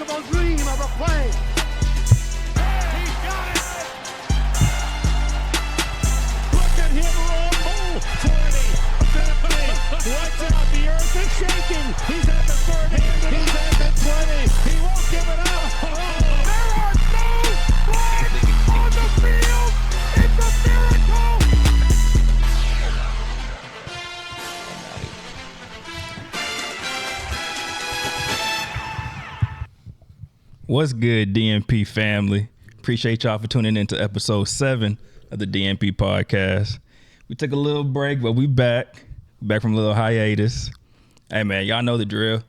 impossible dream of a play. He got it. Look at him roll. 20, 50. Watch out. The earth is shaking. He's at the 30. He's at the 20. He won't give it up. There are no flags on the field. It's a miracle. What's good, DNP family? Appreciate y'all for tuning in to episode 7 of the DNP Podcast. We took a little break, but we back from a little hiatus. Hey, man, y'all know the drill.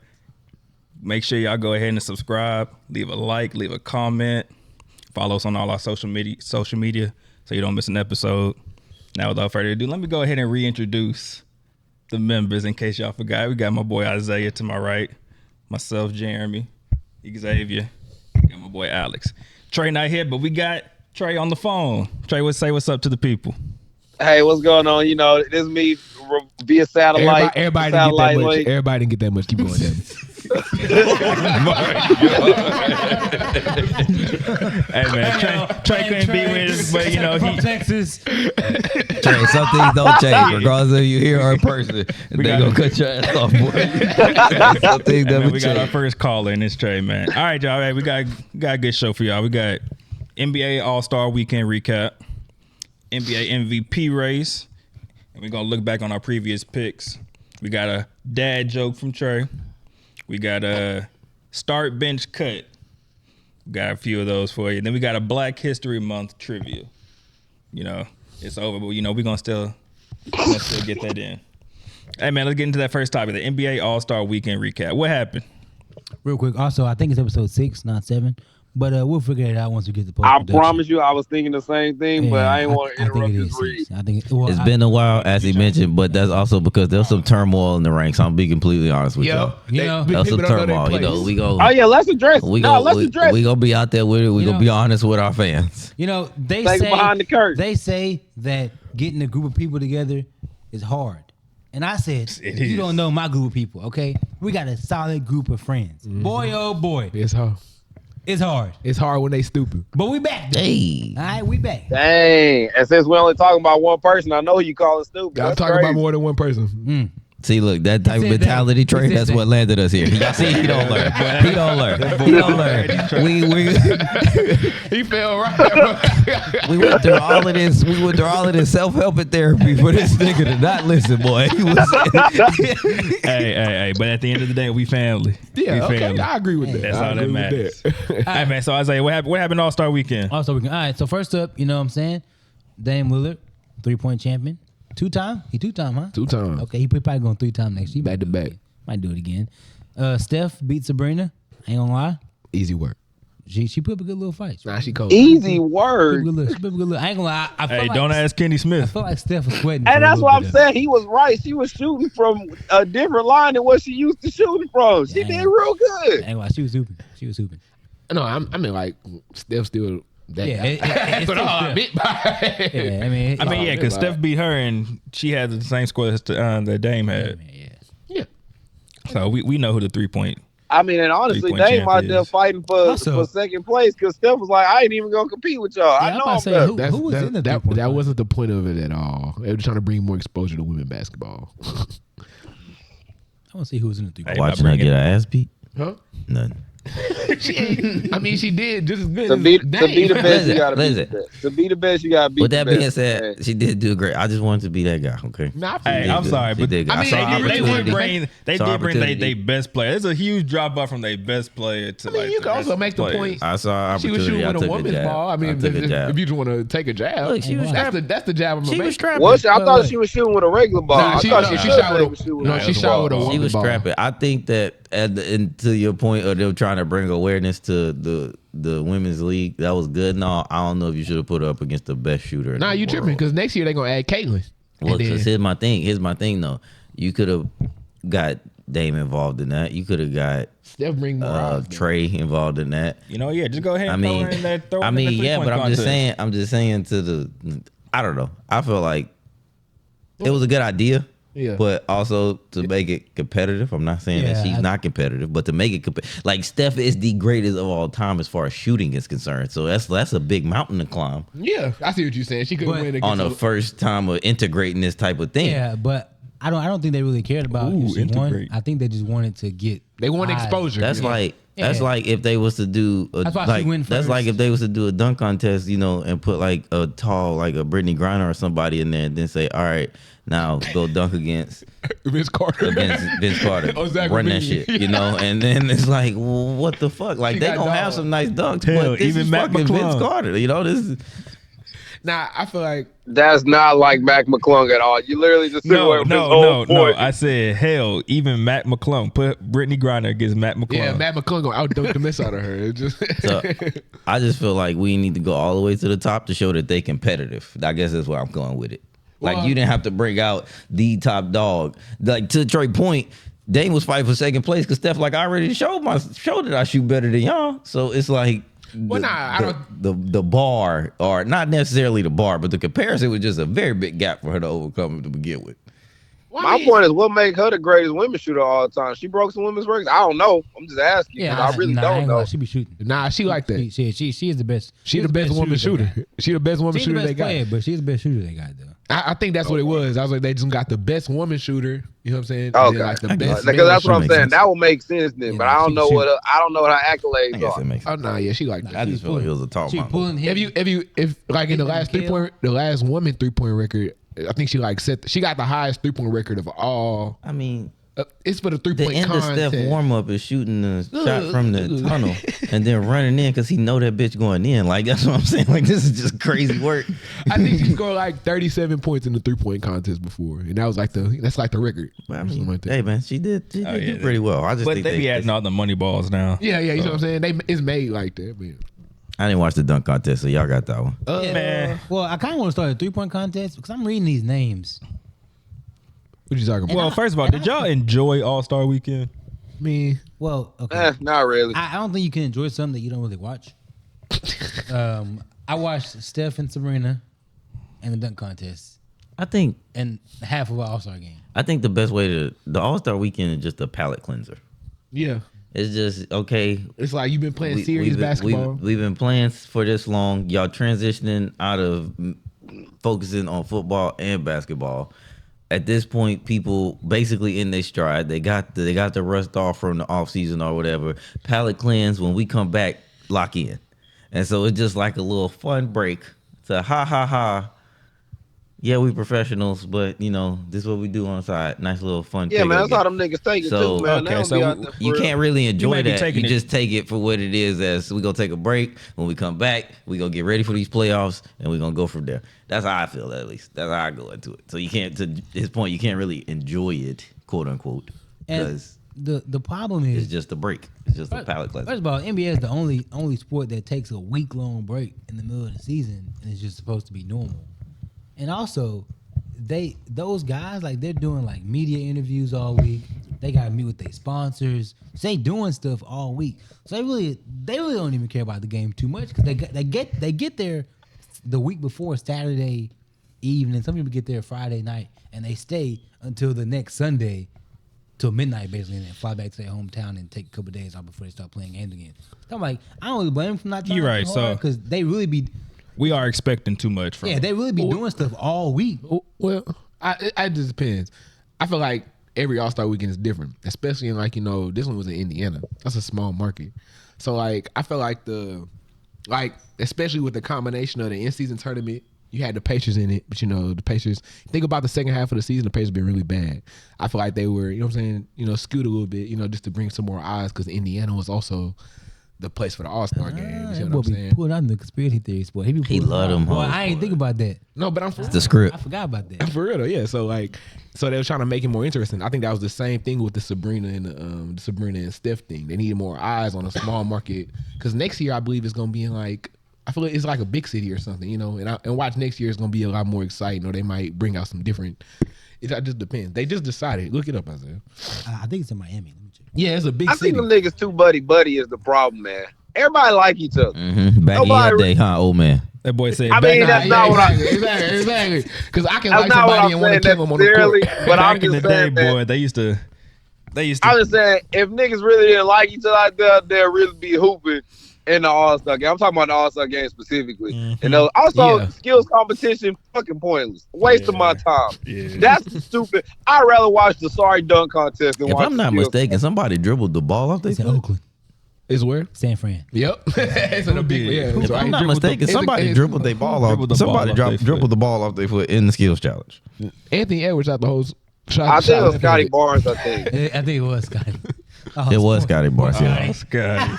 Make sure y'all go ahead and subscribe, leave a like, leave a comment, follow us on all our social media so you don't miss an episode. Now, without further ado, let me go ahead and reintroduce the members in case y'all forgot. We got my boy Isaiah to my right, myself, Jeremy, Xavier. Got my boy Alex. Trey not here, but we got Trey on the phone. Trey, say what's up to the people. Hey, what's going on? You know, this is me via satellite. Everybody didn't get that much. Keep going, Devin. Hey, man, Trey couldn't be with us, but, you know, from Texas. Trey, some things don't change, regardless of you here or in person. They gonna cut your ass off, boy. Some things never we change. got our first caller in this Trey, man. All right, y'all. Right, we got a good show for y'all. We got NBA All-Star Weekend recap, NBA MVP race, and we're gonna look back on our previous picks. We got a dad joke from Trey. We got a start bench cut. Got a few of those for you. Then we got a Black History Month trivia. You know, it's over, but you know we're gonna still get that in. Hey man, let's get into that first topic: the NBA All-Star Weekend recap. What happened? Real quick. Also, I think it's episode 6, not 7. But we'll figure it out once we get the post. I promise you, I was thinking the same thing, but I ain't want to interrupt this read. I think it's been a while, as he mentioned, but that's also because there's some turmoil in the ranks. I'll be completely honest with y'all. There's some turmoil. You know, we go. Oh yeah, let's address. We gonna be out there with it. We gonna be honest with our fans. You know, they say behind the curtain. They say that getting a group of people together is hard. And I said, you don't know my group of people, okay? We got a solid group of friends. Mm-hmm. Boy, oh boy. It's hard. It's hard. It's hard when they stupid. But we back. Hey. All right, we back. Dang. And since we're only talking about one person, I know you call it stupid. I'm talking about more than one person. See, look, that type of mentality, Trey, that's what landed us here. Y'all see, he don't learn. He don't learn. He fell right. We went through all of this. We went through all of this self-help and therapy for this nigga to not listen, boy. He was hey. But at the end of the day, we family. Yeah, we okay. family. I agree with that. That's all that matters. Hey, man, so Isaiah, what happened All-Star Weekend? All-Star Weekend. All right, so first up, you know what I'm saying? Dame Lillard, 3-point champion. 2-time? He 2-time, huh? 2-time. Okay, he probably going 3-time next year. Back to back. Might do it again. Steph beat Sabrina. Ain't gonna lie. Easy work. She put up a good little fight. Nah, she cold. Easy word. She put up a good look. I ain't gonna lie. Hey, don't ask Kenny Smith. I feel like Steph was sweating. And that's what I'm saying. He was right. She was shooting from a different line than what she used to shooting from. She did real good. I ain't gonna lie. She was hooping. No, I mean, like, Steph still... It's but I admit by it. Yeah, I mean, because Steph beat her and she had the same score as that Dame had. Yeah. So we know who the 3-point. I mean, and honestly, Dame out there fighting for second place because Steph was like, I ain't even gonna compete with y'all. Yeah, I know I'm better. Who was in the that wasn't the point of it at all. They were trying to bring more exposure to women basketball. I want to see who was in the 3-point. Watching her get her ass beat. Huh? Nothing. She did just as good. To be the best, you gotta listen. beat the best. To be the best, you gotta beat With the that best. being said, she did do great. I just wanted to be that guy, okay? Hey, I'm sorry, but they did bring their best player. There's a huge drop off from their best player to I mean, you can also make the point. I saw she was shooting with a woman's ball. I mean, if you just want to take a jab, look, she was that's the jab I'm gonna make. Well, I thought she was shooting with a regular ball. She shot with a woman's ball. She was scrapping. I think that to your point of them trying to bring awareness to the women's league, that was good. No, I don't know if you should have put her up against the best shooter. Nah, you tripping because next year they're gonna add Caitlyn. Well, here's my thing though. You could have got Dame involved in that. You could have got Steph bring Trey involved in that. You know, just go ahead. And throw but I'm just saying to the. I don't know. I feel like it was a good idea. Yeah. But also to make it competitive. I'm not saying that she's not competitive, but to make it like Steph is the greatest of all time as far as shooting is concerned. So that's a big mountain to climb. Yeah, I see what you're saying. She couldn't win against on the first time of integrating this type of thing. Yeah, but I don't think they really cared about if she won. I think they just wanted to get. They want exposure. That's like if they was to do That's why she win first. That's like if they was to do a dunk contest, and put like a tall like a Brittany Griner or somebody in there, and then say, all right, now go dunk against Vince Carter. Run that shit, and then it's like, well, what the fuck? Like they gonna have some nice dunks, but this is fucking Vince Carter. This. Nah, I feel like that's not like Mac McClung at all. You literally just no. I said hell, even Mac McClung. Put Brittany Griner against Mac McClung. Yeah, Mac McClung gonna outdunk the mess out of her. So, I just feel like we need to go all the way to the top to show that they competitive. I guess that's where I'm going with it. Like you didn't have to bring out the top dog. Like to Trey point, Dame was fighting for second place because Steph I already showed that I shoot better than y'all. So it's like. The bar, or not necessarily the bar, but the comparison was just a very big gap for her to overcome to begin with. My point is, what make her the greatest women's shooter of all time? She broke some women's records. I don't know. I'm just asking. Yeah, I really don't know. She be shooting. Nah, she like that. She is the best. She the best woman shooter. She the best woman shooter they got. Player, but she's the best shooter they got though. I think that's what it was. I was like, they just got the best woman shooter. You know what I'm saying? Okay, like the best because that's what I'm saying. sense. That would make sense then, but I don't know what her accolades I are. makes Oh no, yeah, she like that. I just feel like it was a tall mountain. Pulling him. If like in the last the last woman 3-point record, I think she got the highest 3-point record of all. I mean, it's for the 3-point the end contest. of Steph warm up is shooting the shot from the tunnel and then running in because he know that bitch going in. Like that's what I'm saying. Like this is just crazy work. I think she scored like 37 points in the 3-point contest before, and that was like the record. I mean, hey man, she did do pretty well. I just think they be adding all the money balls now. Yeah, you know what I'm saying. It's made like that, man. I didn't watch the dunk contest, so y'all got that one. Man. Well, I kind of want to start a 3-point contest because I'm reading these names. What you talking about? Well, first of all, did y'all enjoy All-Star Weekend? Me. Well, okay. Not really. I don't think you can enjoy something that you don't really watch. I watched Steph and Sabrina and the dunk contest I think and half of an All-Star game. I think the best way to the All-Star Weekend is just a palate cleanser. Yeah. It's just okay. It's like you've been playing serious basketball. We've been playing for this long. Y'all transitioning out of focusing on football and basketball. At this point, people basically in their stride. They got the rust off from the off season or whatever. Palate cleanse. When we come back, lock in. And so it's just like a little fun break. To ha ha ha. Yeah, we professionals, but this is what we do on the side. Nice little fun. Yeah, man, that's how them niggas take it too, man. Okay, so you can't really enjoy that. You just take it for what it is. As we gonna take a break. When we come back, we gonna get ready for these playoffs, and we gonna go from there. That's how I feel, at least. That's how I go into it. So you can't, to his point, you can't really enjoy it, quote unquote, because the problem is it's just a break. It's just a palate cleanser. First of all, NBA is the only sport that takes a week-long break in the middle of the season, and it's just supposed to be normal. And also, those guys, like, they're doing like media interviews all week. They got to meet with their sponsors. So they doing stuff all week. So they really don't even care about the game too much because they get there the week before Saturday evening. Some people get there Friday night and they stay until the next Sunday till midnight basically, and then fly back to their hometown and take a couple of days off before they start playing games again. So I'm like, I don't really blame them for not trying. You're right, so because they really be. We are expecting too much from them. They really be doing stuff all week. Well, it just depends. I feel like every All-Star weekend is different, especially in this one was in Indiana. That's a small market. So like I feel like especially with the combination of the in-season tournament, you had the Pacers in it, but the Pacers, think about the second half of the season, the Pacers been really bad. I feel like they were, skewed a little bit, just to bring some more eyes because Indiana was also the place for the All-Star game. You see what I'm saying? Pulling out the conspiracy theories, boy. He love them. Boy, I ain't think about that. No, but I'm for the script. I forgot about that. I'm for real though, yeah. So they were trying to make it more interesting. I think that was the same thing with the Sabrina and Steph thing. They needed more eyes on a small market because next year I believe it's gonna be in I feel like it's like a big city or something, and watch next year is gonna be a lot more exciting, or they might bring out some different. It just depends. They just decided. Look it up, Isaiah. I think it's in Miami. Let me check. Yeah, it's a big city. I think them niggas too buddy is the problem, man. Everybody like each other. Mm-hmm. Back in your day, huh, old man? That boy said, I mean, that's not what I. Exactly. Because I can That's like not what somebody I'm and want to saying kill them on the necessarily, court. but I'm back in the just day, saying that. boy, they used to. I'm just saying, if niggas really didn't like each other out there, they'll really be hooping in the All-Star game. I'm talking about the All-Star game specifically. Mhm. And also, Yeah. skills competition, fucking pointless. Waste of my time. Yeah. That's stupid. I'd rather watch the sorry dunk contest than If watch I'm the not skills mistaken, somebody dribbled the ball off their It's in foot. Oakland, It's where? San Fran. Yep. It's in a big. Yeah. Who it's If right. I'm not dribbled the- mistaken, somebody it's- dribbled their ball off. dribbled the Somebody ball off their foot. dribbled the ball off their foot in the skills challenge. Anthony Edwards out the whole shot. I think it was shot Scotty left-handed. Barnes, I think. I think it was Scotty. Oh, It was it's Scotty Barnes. Oh, Scotty.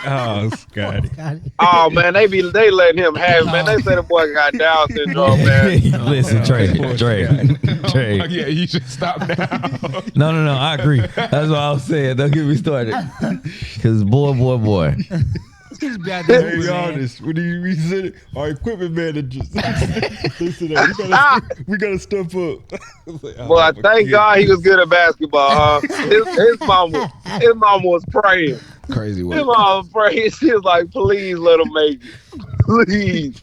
Oh, Scotty. Scotty. Oh, man, they letting him have it, man. They say the boy got Down syndrome, man. Listen, Trey. Oh, yeah, you should stop now. No. I agree. That's what I was saying. Don't get me started. Because boy. He's back there Hey, moving, man. honest, when we said it, our equipment man just they said that we gotta step up. I was like, oh, But my thank kid. God he was good at basketball. His mama was praying. Crazy His work. mama was praying. She was like, please let him make it. Please.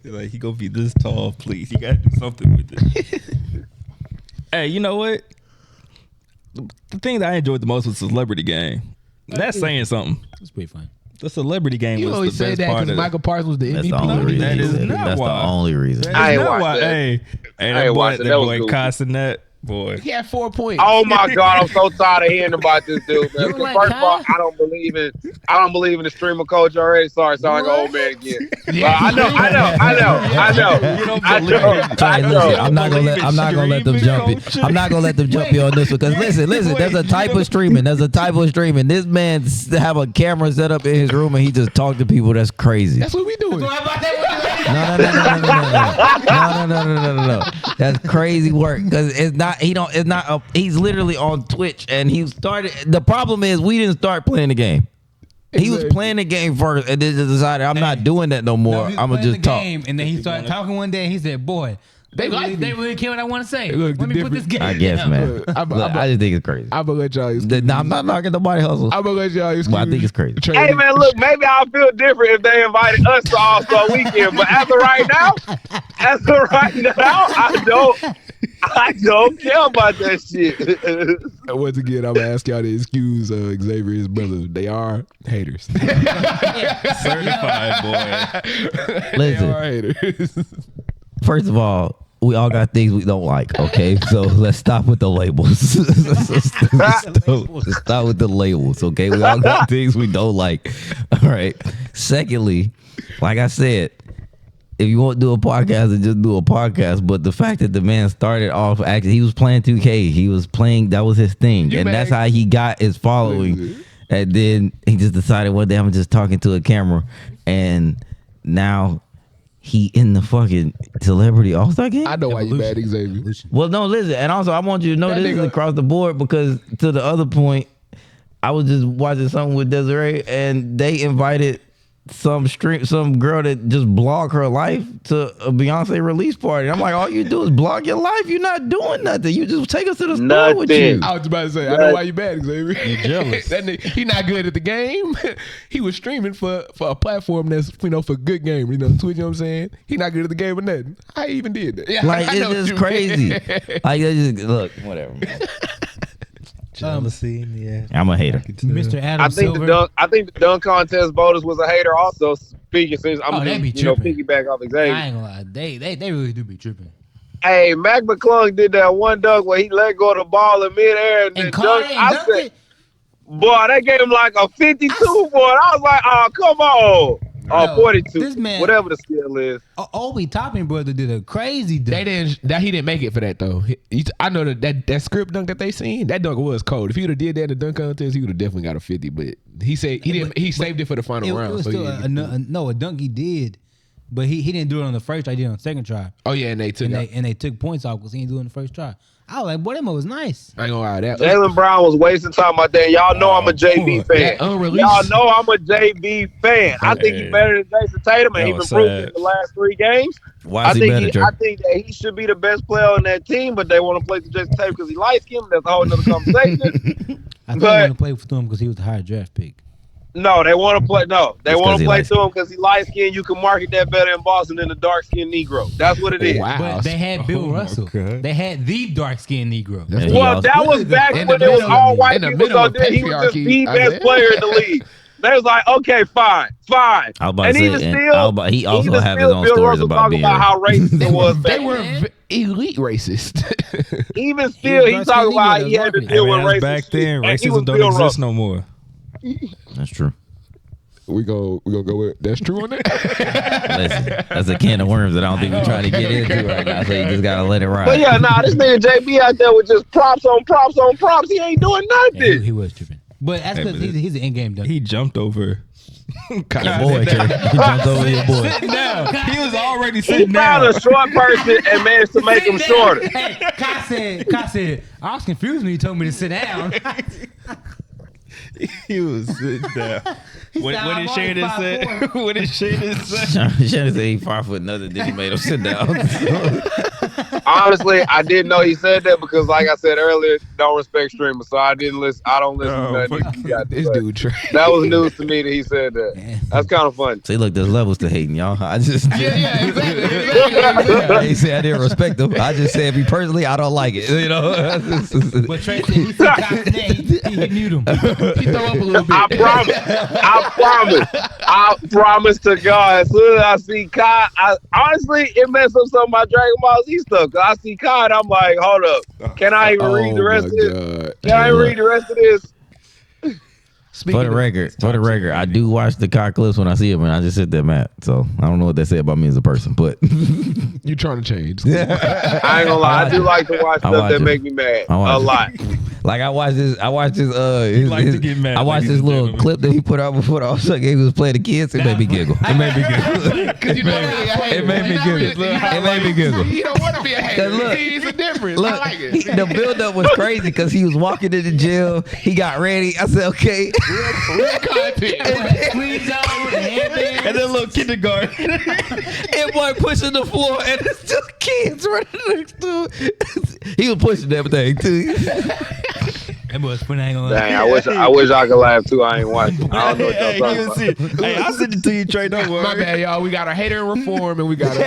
Like he gonna be this tall, please. You gotta do something with it. Hey, you know what? The thing that I enjoyed the most was the celebrity game. That's saying something. It's pretty fun. The celebrity game You was always the say best that part because of Michael Parsons was the That's MVP. the only reason. That he is said it. not That's why. the only reason. That I is ain't not watched why. that. Hey, I that ain't boy, watched it. that That was boy goofy. Castanet, boy. He had 4 points. Oh my God, I'm so tired of hearing about this dude, man. You don't like First of all, Kai? I don't believe in the streamer culture already. Sorry, sound like an old man again. I know. You don't I believe know. it. I Trey, know. listen, I'm not believe gonna let them in jump you. streaming I'm not gonna let them jump you on this one because listen, there's a type of streaming. This man have a camera set up in his room and he just talk to people. That's crazy. That's what we doing. No. That's crazy work because it's not. He's literally on Twitch and he started. The problem is we didn't start playing the game. He was Exactly. playing the game first and then just decided I'm not doing that no more. No, he was I'm gonna playing just the talk. game, and then he started talking one day. And he said, "Boy, They like me. they really care what I want to say. Look, Let the me put this difference- game." I guess, down." man. I just think it's crazy. I'm gonna let y'all. Nah, I'm not knocking nobody hustle. I'm gonna let y'all. Well, I think it's crazy. Hey man, look, maybe I'll feel different if they invited us to All-Star Weekend. But as of right now, I don't care about that shit. Once again, I'm gonna ask y'all to excuse Xavier's brother. They are haters. Certified, boy. They Listen, are haters. first of all, we all got things we don't like, okay? So let's stop with the labels. Let's stop with the labels, okay? We all got things we don't like. All right. Secondly, like I said, if you want to do a podcast, then just do a podcast. But the fact that the man started off acting, he was playing 2K. He was playing, that was his thing. You and mad? that's how he got his following. And then he just decided one day I'm just talking to a camera. And now he in the fucking celebrity all-star game? I know why you mad, Xavier. Evolution. Well, no, listen. And also, I want you to know That this is nigga- across the board because to the other point, I was just watching something with Desiree and they invited some girl that just blog her life to a Beyonce release party. I'm like, all you do is blog your life. You're not doing nothing. You just take us to the store with you. Nothing. I was about to say, I know why you mad, Xavier. You jealous. That nigga, he not good at the game. He was streaming for a platform that's for good game. Twitch. You know what I'm saying? He not good at the game or nothing. I even did that. Yeah, Like, I it's know what just you crazy. mean. Like, they just, look, whatever. Man. Jealousy, yeah. I'm a hater. Mr. Adam I think Silver. the dunk contest voters was a hater also. Speaking since I'm Oh, they be gonna tripping. piggyback off I Xavier. ain't gonna lie. They really do be tripping. Hey, Mac McClung did that one dunk where he let go of the ball in midair and then And Cardi dunked. ain't I dunked said, it. boy, that gave him like a 52, boy. And I was like, oh, come on. Oh, Yo, 42. this man- Whatever the skill is. Obi Toppin brother did a crazy He dunk. didn't make it for that though. I know that script dunk that they seen. That dunk was cold. If he would have did that in the dunk contest, he would have definitely got a 50. But he said he didn't. He saved it for the final It round. was so still he didn't get a dunk he did, but he didn't do it on the first try. He did it on the second try, oh yeah, and they took. and they took points off because he didn't do it on the first try. I was like, boy, that one was nice. I ain't gonna lie. That Jalen Brown was wasting time out there. Y'all know I'm a JB fan. that unreleased. Y'all know I'm a JB fan. I think he's better than Jason Tatum, and That he's been was proving sad. in the last 3 games. Why is he better, Trey? I think that he should be the best player on that team, but they want to play to Jason Tatum because he likes him. That's a whole nother conversation. I think But- I want to play for him because he was the higher draft pick. No, they want to play. No, they It's 'cause want to he play light to him because he light skinned. You can market that better in Boston than the dark skinned Negro. That's what it is. Wow. But they had Bill Oh, my Russell. God. They had the dark skinned Negro. That's And what- he Well, also- that was back In when the it was middle- all white in the people. middle So of then he was just patriarchy, the best Isaiah. player in the league. They was like, okay, fine. I was about to And say, even and still, he also even have his still, own Bill stories Russell about talking being. about how racist it was They back were then. elite racist. Even still, he dark-skinned talking about Negro how he had to that's Hey, deal man, with that's racist back shit. then. And he was Racism don't Bill exist Russell. no more. That's true. we go with that's true on that. Listen, that's a can of worms that I don't think we're trying to get into right now. So you just gotta let it ride. But yeah, nah, this nigga JB out there with just props on props on props. He ain't doing Yeah, nothing. he was tripping. But that's Hey, because but he's an in-game dunker. He jumped over. Your boy, Trey. He jumped over your boy. Sitting down. He was already He sitting found down. a short person and managed to make him shorter. Hey, Kai said, I was confused when you told me to sit down. He was sitting down. What said, did "I'm Shannon only say? 5'4". What did Shannon say? Shannon said he 5'0", then he made him sit down. Honestly, I didn't know he said that because, like I said earlier, don't respect streamers, so I didn't listen. I don't listen Oh, to nothing fuck. he got to This say. dude Trey. That was news to me that he said that. That's kind of funny. See, look, there's levels to hating, y'all. I just Yeah, exactly. I ain't say I didn't respect him. I just said me personally, I don't like it. You know. But Trey said he said Kai's name. He mute him. He throw up a little bit. I promise to God, as soon as I see Kai, honestly, it messed up some of my Dragon Ball Z stuff. Cause I see Kai and I'm like, hold up, can I even read the rest of this? Can I even read the rest of this? For the record, I do watch the car clips when I see them, and I just sit there mad. So I don't know what they say about me as a person, but You trying to change? I ain't gonna lie, I do like to watch stuff watch that it. make me mad I watch a it. lot. like I watched this. like to get mad, I watched ladies this and little gentlemen. clip that he put out before the All-Star game. He was playing the kids. It made me giggle. It made me giggle. Because you know It made me giggle. It made me giggle. You don't want to be a hater. Look, See, it's a difference. Look, I like it. the build-up was crazy because he was walking into the gym. He got ready. I said, okay. Real content. Sleeves on, headband. And then little kindergarten. And boy pushing the floor, and it's just kids running next to him. He was pushing everything too. That boy's funny. I ain't gonna Dang, lie. I wish I could laugh too. I ain't watching. I don't know what Hey, y'all you talking can about. see it. Hey, I'll send it to you, Trey. Don't worry. My bad, y'all. We got a hater in reform, and we got a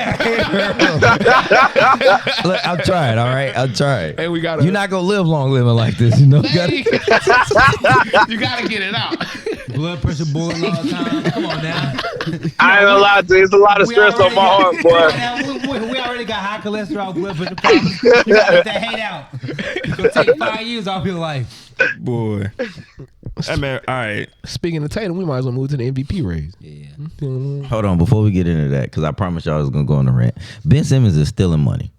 Look, I'm trying. All right, I'm trying. and we got a. You're not gonna live long living like this. You know. You gotta, you gotta get it out. Blood pressure boiling all the time. Come on now. I ain't gonna lie to you. It's a lot of stress on my heart, boy. We already got high cholesterol, blood pressure problems. You gotta get that hate out. It's gonna take 5 years off your life. Boy. Hey, man, all right. Speaking of Tatum, we might as well move to the MVP race. Yeah. hold on, before we get into that, because I promised y'all I was gonna go on the rant. Ben Simmons is stealing money.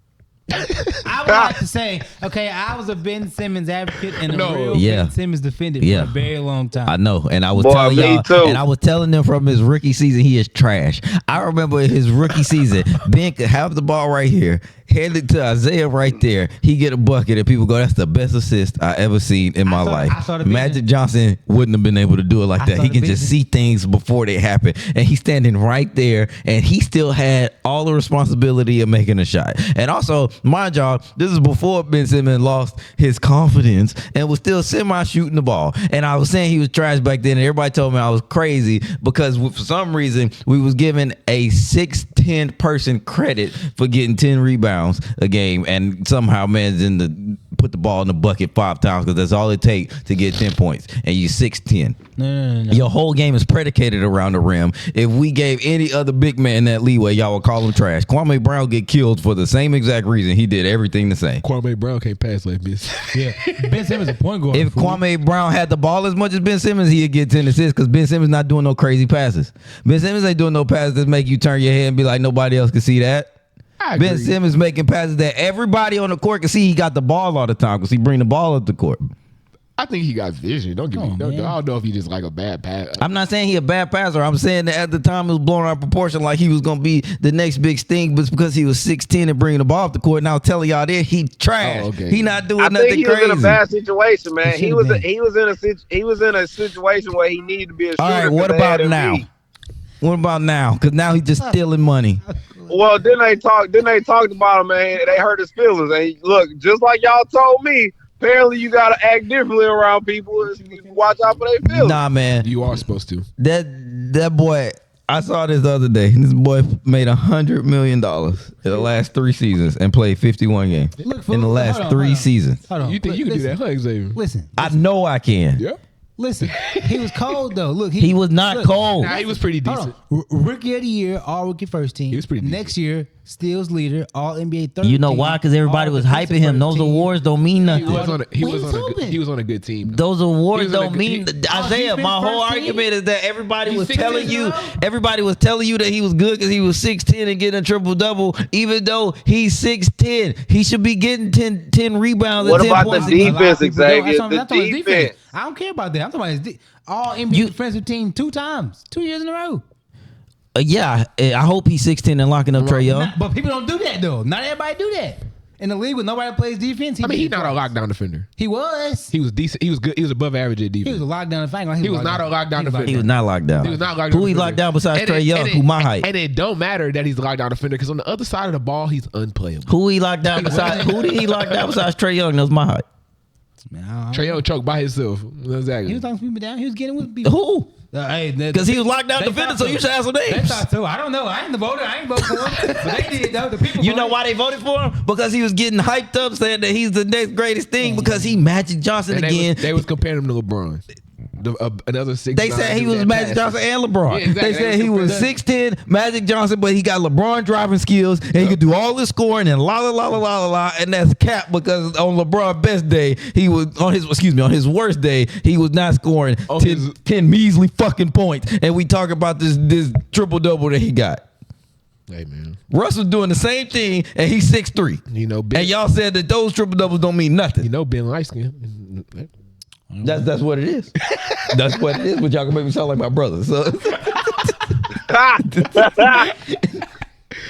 I would like to say, okay, I was a Ben Simmons advocate and a No. real Yeah. Ben Simmons defender Yeah. for a very long time. I know, and I was Boy, telling me y'all, too. and I was telling them from his rookie season, he is trash. I remember his rookie season, Ben could have the ball right here, hand it to Isaiah right there. He get a bucket, and people go, "That's the best assist I ever seen in my life." I saw the video. Magic Johnson wouldn't have been able to do it like I that. saw He the can just video. see things before they happen, and he's standing right there, and he still had all the responsibility of making a shot. And also, mind y'all, this is before Ben Simmons lost his confidence and was still semi-shooting the ball. And I was saying he was trash back then, and everybody told me I was crazy because for some reason we was giving a 6'10" person credit for getting 10 rebounds a game, and somehow managing to put the ball in the bucket 5 times because that's all it takes to get 10 points. And you 6'10". No. Your whole game is predicated around the rim. If we gave any other big man that leeway, y'all would call him trash. Kwame Brown get killed for the same exact reason. He did everything the same. Kwame Brown can't pass like this. Yeah. Ben Simmons a point guard. If fool. Kwame Brown had the ball as much as Ben Simmons, he'd get 10 assists because Ben Simmons not doing no crazy passes. Ben Simmons ain't doing no passes that make you turn your head and be like, nobody else can see that. I Ben agree. Simmons making passes that everybody on the court can see he got the ball all the time because he bring the ball up the court. I think he got vision. Don't give me. Come on, I man. don't know if he just like a bad pass. I'm not saying he a bad passer. I'm saying that at the time it was blown out of proportion like he was going to be the next big thing, but it's because he was 6'10" and bringing the ball up the court. And I was telling y'all there, he trash. Oh, okay. He not doing I nothing think he crazy. was in a bad situation, man. He He was in a situation where he needed to be a shooter. All right, what 'cause they had about now? Embiid. What about now? Because now he's just stealing money. Well, then they talked about him, man. They hurt his feelings. And look, just like y'all told me, Apparently, you gotta act differently around people. Watch out for their feelings. Nah, man. You are supposed to. That boy, I saw this the other day. This boy made $100 million in the last 3 seasons and played 51 games in the last 3 seasons. Hold on. You think you can do that, huh, Xavier? Listen. I know I can. Yeah. Listen. He was cold though. Look, He was not cold. Nah, he was pretty decent. Rookie of the year, all rookie first team. He was pretty decent. Next year, steals leader, all NBA third. You know why? Because everybody was hyping him. Those awards don't mean He nothing. was on a good team. Those awards don't mean team. Isaiah. My Defense whole first team? argument is that everybody He's was 16 telling you, now? everybody was telling you that he was good because he was 6'10" and getting a triple double. Even though he's 6'10", he should be getting 10 rebounds. What and 10 about the points. defense, Xavier? I'm The talking about defense. I don't care about that. I'm talking about his all NBA defensive team 2 times, 2 years in a row. Yeah, I hope he's 6'10" and locking up Trey Young. But people don't do that though. Not everybody do that. In the league with nobody plays defense, He's not a lockdown defender. He was. He was decent. He was good. He was above average at defense. He was a lockdown defender. He was not a lockdown defender. He was not locked down. He was not locked Who down he defender. locked down besides And Trey Young, who my height? And it don't matter that he's a lockdown defender because on the other side of the ball, he's unplayable. Who he locked down besides? Who did he lock down besides Trey Young? That was my height. Man, Trey Young choked by himself. He Exactly. was knocking people down. He was getting with people. Who? Hey, Because he was locked down they defender, thought so you should have some They names. thought so. I don't know. I ain't the voter. I ain't vote for him. But they did though. The people. You know voted. why they voted for him? Because he was getting hyped up, saying that he's the next greatest thing. Because he Magic Johnson And again. they was comparing him to LeBron. Another 6'9". They said he was Magic Johnson and LeBron. Yeah, exactly. They said he was 6'10", Magic Johnson, but he got LeBron driving skills and he could do all the scoring and and that's cap because on LeBron's best day, he was on his worst day, he was not scoring 10 measly fucking points. And we talk about this triple double that he got. Hey man, Russ was doing the same thing and he's 6'3". you know, Ben, And y'all said that those triple doubles don't mean nothing. you know Ben Lightskin. That's what it is. That's what it is. But y'all can make me sound like my brother. So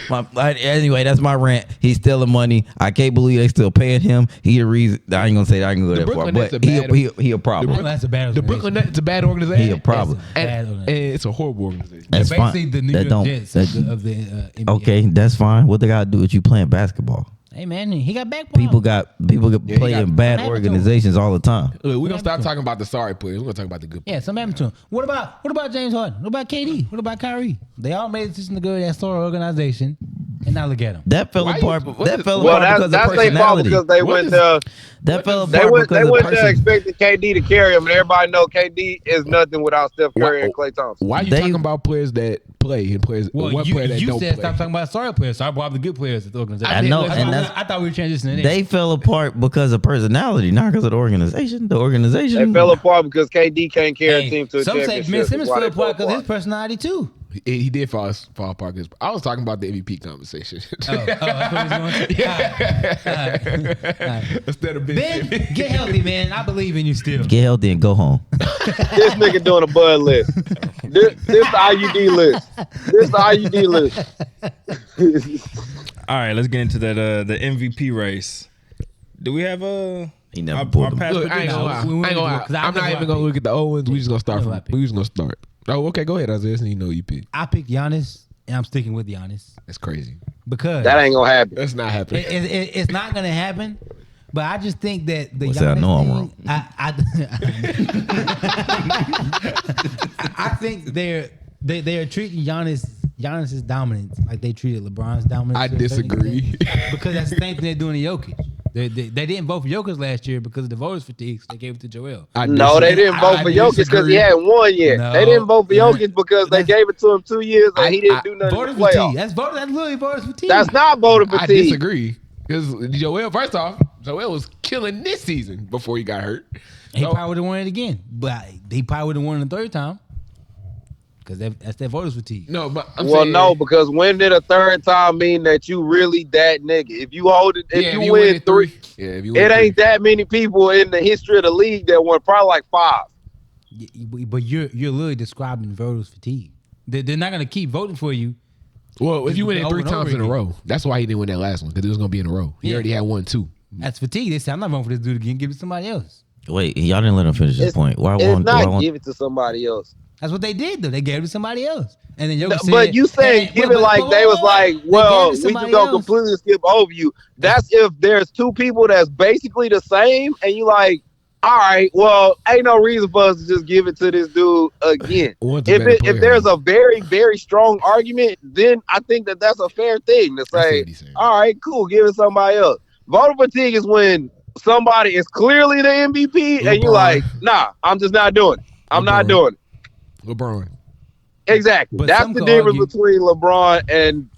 anyway, that's my rant. He's stealing money. I can't believe they still paying him. He the reason. I ain't gonna say that I can go that far, Brooklyn Nets but he a problem. That's a bad. The Brooklyn Nets, it's a bad organization. He a problem. And it's a horrible organization. That's Basically, fine. the New That York don't- Jets that- of the NBA. Okay, that's fine. What they gotta do with you playing basketball? Hey man, he got back. People play in bad got- organizations all the time. Look, we're gonna stop talking about the sorry players. We're gonna talk about the good players. Yeah, something happened to him. What about James Harden? What about KD? What about Kyrie? They all made a decision to go to that sorry organization, and now look at them. That fell Why apart. you- That fell Well, apart because that's of their fault personality. because they went there. That fell They apart went because of there person. expecting KD to carry him, and everybody know KD is nothing without Steph Curry and Klay Thompson. Why are you They- talking about players that play and players? Well, one you player that said don't play. stop talking about sorry players, so I brought up the good players at the organization. I know, I and thought, I thought we were transitioning. in. They fell apart because of personality, not because of the organization. The They organization fell apart because KD can't carry a team to a Some say championship. Ben Simmons That's why fell they fell apart because his apart. personality too. He did fall apart. I was talking about the MVP conversation. That's what he's doing. All right. Instead of Ben, get healthy, man. I believe in you still. get healthy and go home. This nigga doing a bud list. This the IUD list. This the IUD list. All right, let's get into that the MVP race. Do we have He never pulled them. past Look, I ain't gonna lie. predictions? we I ain't gonna lie. because I I'm know not who even I gonna picked. look at the old ones. We just gonna start I know who I from. picked. We just gonna start. Oh, okay. Go ahead, Isaiah. So you know you pick. I picked Giannis, and I'm sticking with Giannis That's crazy. because That ain't gonna happen. That's not happening. it's not gonna happen. But I just think that the Well, see, I Giannis know I'm thing, wrong. I think they're treating Giannis's dominance like they treated LeBron's dominance. I to a certain disagree. extent, because that's the same thing they're doing to Jokic. They didn't vote for Jokic last year because of the voters fatigue, so they gave it to Joel. No, they didn't vote for Jokic because he hadn't won yet. No. They didn't vote for Jokic because they gave it to him 2 years and he didn't do nothing in Voters the playoffs. fatigue. That's literally voters fatigue. That's not voter I fatigue. disagree. Because Joel, first off, Joel was killing this season before he got hurt. He So- probably would have won it again, but he probably would have won it the third time because that's their voters fatigue. No, but I'm Well, saying, no, because winning it a third time mean that you really that nigga. If you hold it, if yeah, you win it three, if you win it ain't that many people in the history of the league that won. Probably like 5. But you're literally describing voters fatigue. They're not gonna keep voting for you. Well, if you win it Over 3 and over times in a again. row, that's why he didn't win that last one because it was gonna be in a row. He Yeah. already had 1, 2. That's fatigue. They say I'm not voting for this dude again. Give it to somebody else. Wait, y'all didn't let him finish his point. Why It's won't? not give it to somebody else. That's what they did, though. They gave it to somebody else. And then Jokic said, but you saying give it like they was like, well, we just gonna completely skip over you. That's if there's two people that's basically the same, and you like, all right, well, ain't no reason for us to just give it to this dude again. If there's a very, very strong argument, then I think that's a fair thing to say, all right, cool, give it to somebody else. Voter fatigue is when somebody is clearly the MVP and you're like, nah, I'm just not doing it. I'm not doing it. LeBron. Exactly. But that's the difference between LeBron and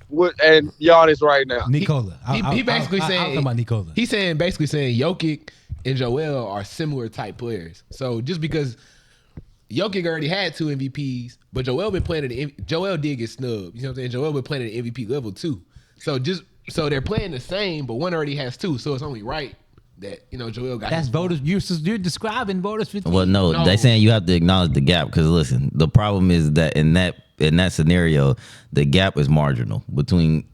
Giannis right now. Nikola. He basically saying about Nikola. He's basically saying Jokic and Joel are similar type players. So just because Jokic already had 2 MVPs, but Joel been playing at Joel did get snubbed. You know what I'm saying? Joel been playing at the MVP level too. So they're playing the same, but one already has 2. So it's only right that Joel got. That's voters. You're describing voters fatigue. Well, no, they saying you have to acknowledge the gap because listen, the problem is that in that scenario, the gap is marginal between.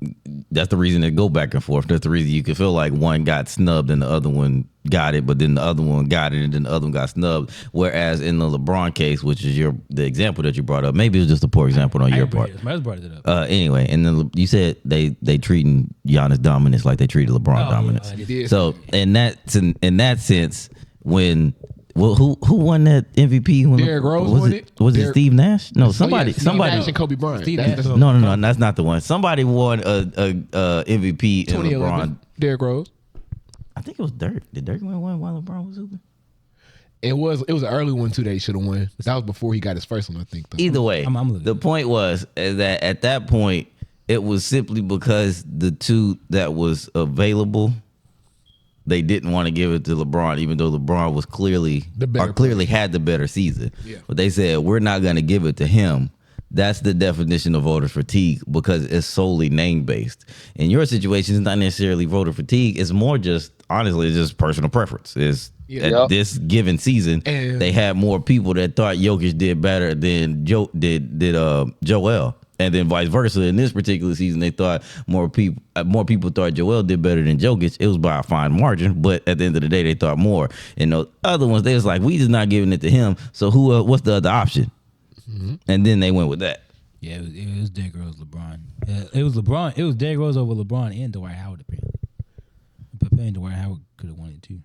That's the reason they go back and forth. That's the reason you can feel like one got snubbed and the other one got it, but then the other one got it and then the other one got snubbed. Whereas in the LeBron case, which is the example that you brought up, maybe it was just a poor example on your part. I brought it up. Anyway, and then you said they treating Giannis dominance like they treated LeBron dominance. So in that sense, when. Well, who won that MVP? When Derrick Rose won it. Was it Steve Nash? No, somebody. Steve Nash and Kobe Bryant. No, that's not the one. Somebody won a MVP in LeBron. Derrick Rose. I think it was Dirk. Did Dirk win one while LeBron was hooping? It was an early one too that he should have won. That was before he got his first one, I think. Though. Either way, the point was that at that point it was simply because the 2 that was available. They didn't want to give it to LeBron, even though LeBron was clearly had the better season. Yeah. But they said, we're not going to give it to him. That's the definition of voter fatigue because it's solely name-based. In your situation, it's not necessarily voter fatigue. It's more just, honestly, it's just personal preference. It's at this given season, they had more people that thought Jokic did better than Joel. And then vice versa. In this particular season, they thought more people thought Joel did better than Jokic. It was by a fine margin, but at the end of the day, they thought more. And those other ones, they was like, we just not giving it to him. So what's the other option? Mm-hmm. And then they went with that. Yeah, it was Derrick Rose, LeBron. It was LeBron. It was Derrick Rose over LeBron and Dwight Howard. Apparently, Dwight Howard could have won it too.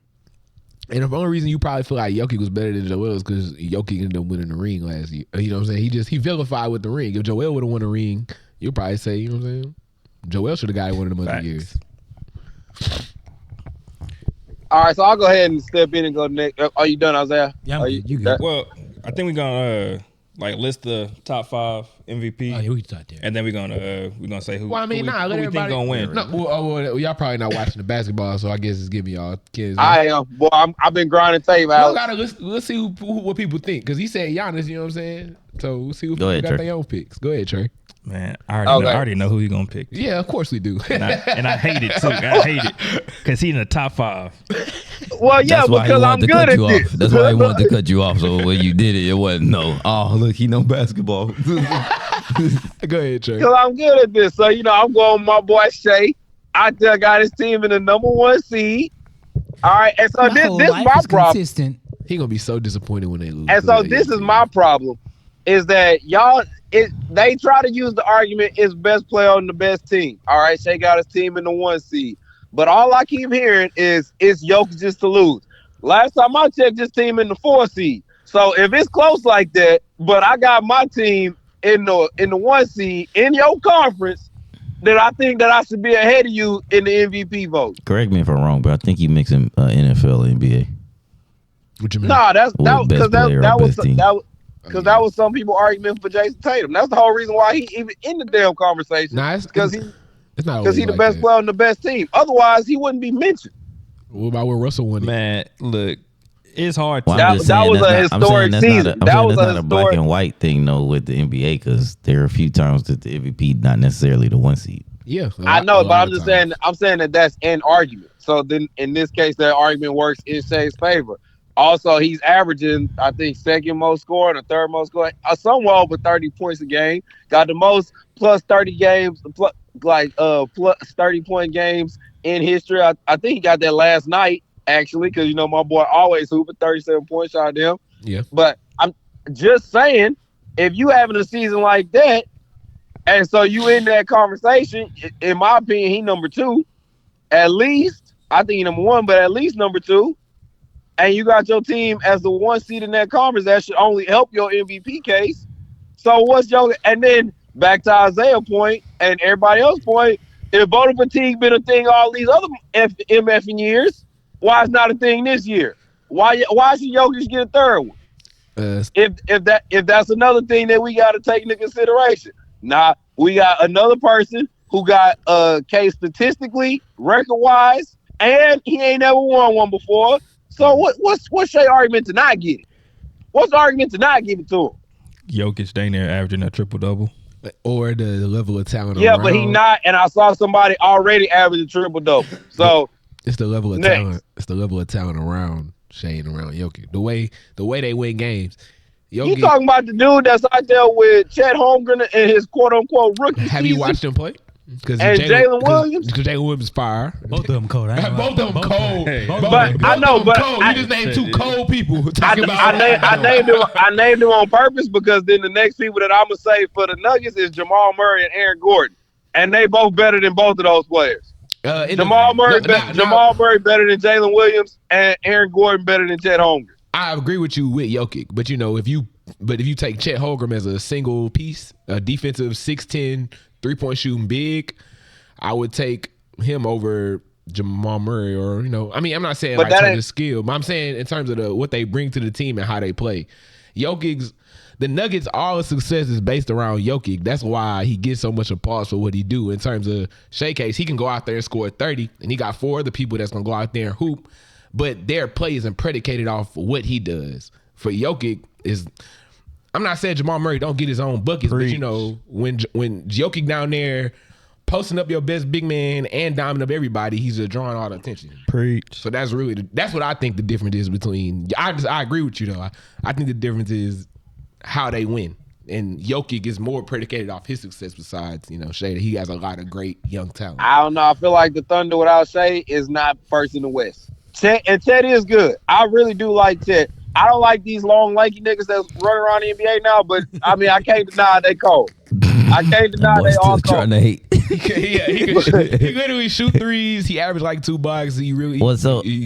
And the only reason you probably feel like Jokic was better than Joel is because Jokic ended up winning the ring last year. You know what I'm saying? He vilified with the ring. If Joel would have won the ring, you'd probably say, you know what I'm saying? Joel should have got one of them other years. All right, so I'll go ahead and step in and go next. Are you done, Isaiah? Yeah, you good. Well, I think we're gonna list the top 5 MVP. Oh, yeah, we can start there. And then we're gonna say who. Well, I mean, who we think gonna win. No, well, y'all probably not watching the basketball, so I guess it's giving y'all kids. I am. Boy, I've been grinding tape out. Let's see what people think because he said Giannis. You know what I'm saying? So we'll see who got their own picks. Go ahead, Trey. Man, I already know who you're gonna pick. Yeah, of course we do. and I hate it too. I hate it because he's in the top 5. Well, yeah, because I'm good at this. That's why he wanted to cut you off. So when you did it, it wasn't no. Oh, look, he know basketball. Go ahead, Trey. Because I'm good at this. So I'm going with my boy Shay. I just got his team in the number 1 seed. All right, and so this is my problem. Consistent. He gonna be so disappointed when they lose. And so this is my problem, is that they try to use the argument it's best player on the best team. All right, Shay got his team in the 1 seed. But all I keep hearing is it's Jokic just to lose. Last time I checked, this team in the 4 seed. So if it's close like that, but I got my team in the 1 seed in your conference, then I think that I should be ahead of you in the MVP vote. Correct me if I'm wrong, but I think you mixing NFL and NBA. What you mean? Nah, that was some people arguing for Jason Tatum. That's the whole reason why he even in the damn conversation. Nah, because he's the best player on the best team. Otherwise, he wouldn't be mentioned. What about where Russell won it? Man, look, it's hard. Well, that was a historic season. That was not a black and white thing though with the NBA because there are a few times that the MVP not necessarily the 1 seed. Yeah, I know, but I'm just saying. I'm saying that's an argument. So then, in this case, that argument works in Shay's favor. Also, he's averaging, I think, 2nd most scoring or 3rd most scoring, somewhere over 30 points a game. Got the most plus 30 games, plus 30-point games in history. I think he got that last night, actually, because, my boy always hooping 37 points out of them. Yeah. But I'm just saying if you having a season like that, and so you in that conversation, in my opinion, he number 2. At least, I think he number 1, but at least number 2. And you got your team as the 1 seed in that conference. That should only help your MVP case. So what's your, and then back to Isaiah's point and everybody else's point, if voter fatigue been a thing all these other MFing years, why it's not a thing this year? Why should Jokic get a third one? If that's another thing that we got to take into consideration. Now we got another person who got a case statistically, record-wise, and he ain't never won one before. So what's Shea argument to not get it? What's the argument to not give it to him? Jokic staying there averaging a triple-double. Or the level of talent. Yeah, around. but he not, and I saw somebody already average a triple-double. So it's the level of next. talent. It's the level of talent around Shea and around Jokic. The way they win games. You talking about the dude that's out there with Chet Holmgren and his quote-unquote rookie Have season? you watched him play? And Jalen Williams? Because Jalen Williams is fire. Both of them cold. Both of them cold. But I know, but cold. You just named 2 cold people. I named them on purpose because then the next people that I'm gonna say for the Nuggets is Jamal Murray and Aaron Gordon, and they both better than both of those players. Jamal Murray better than Jalen Williams, and Aaron Gordon better than Chet Holmgren. I agree with you with Jokic, but if you take Chet Holmgren as a single piece, a defensive 6'10", 3-point shooting big, I would take him over Jamal Murray, or I'm not saying like in terms of skill, but I'm saying in terms of what they bring to the team and how they play. The Nuggets, all the success is based around Jokic. That's why he gets so much applause for what he do. In terms of Shea case, he can go out there and score 30, and he got 4 other people that's gonna go out there and hoop, but their play isn't predicated off what he does. For Jokic I'm not saying Jamal Murray don't get his own buckets, but when Jokic down there posting up your best big man and diming up everybody, he's just drawing all the attention. Preach. So that's what I think the difference is between. I agree with you though. I think the difference is how they win, and Jokic is more predicated off his success. Besides, Shea, he has a lot of great young talent. I don't know. I feel like the Thunder without Shea is not first in the West. Chet is good. I really do like Chet. I don't like these long, lanky niggas that's running around the NBA now, but I can't deny they cold. I can't deny they all cold. Trying to hate. He literally shoot threes. He averaged like 2 blocks. He really. Well,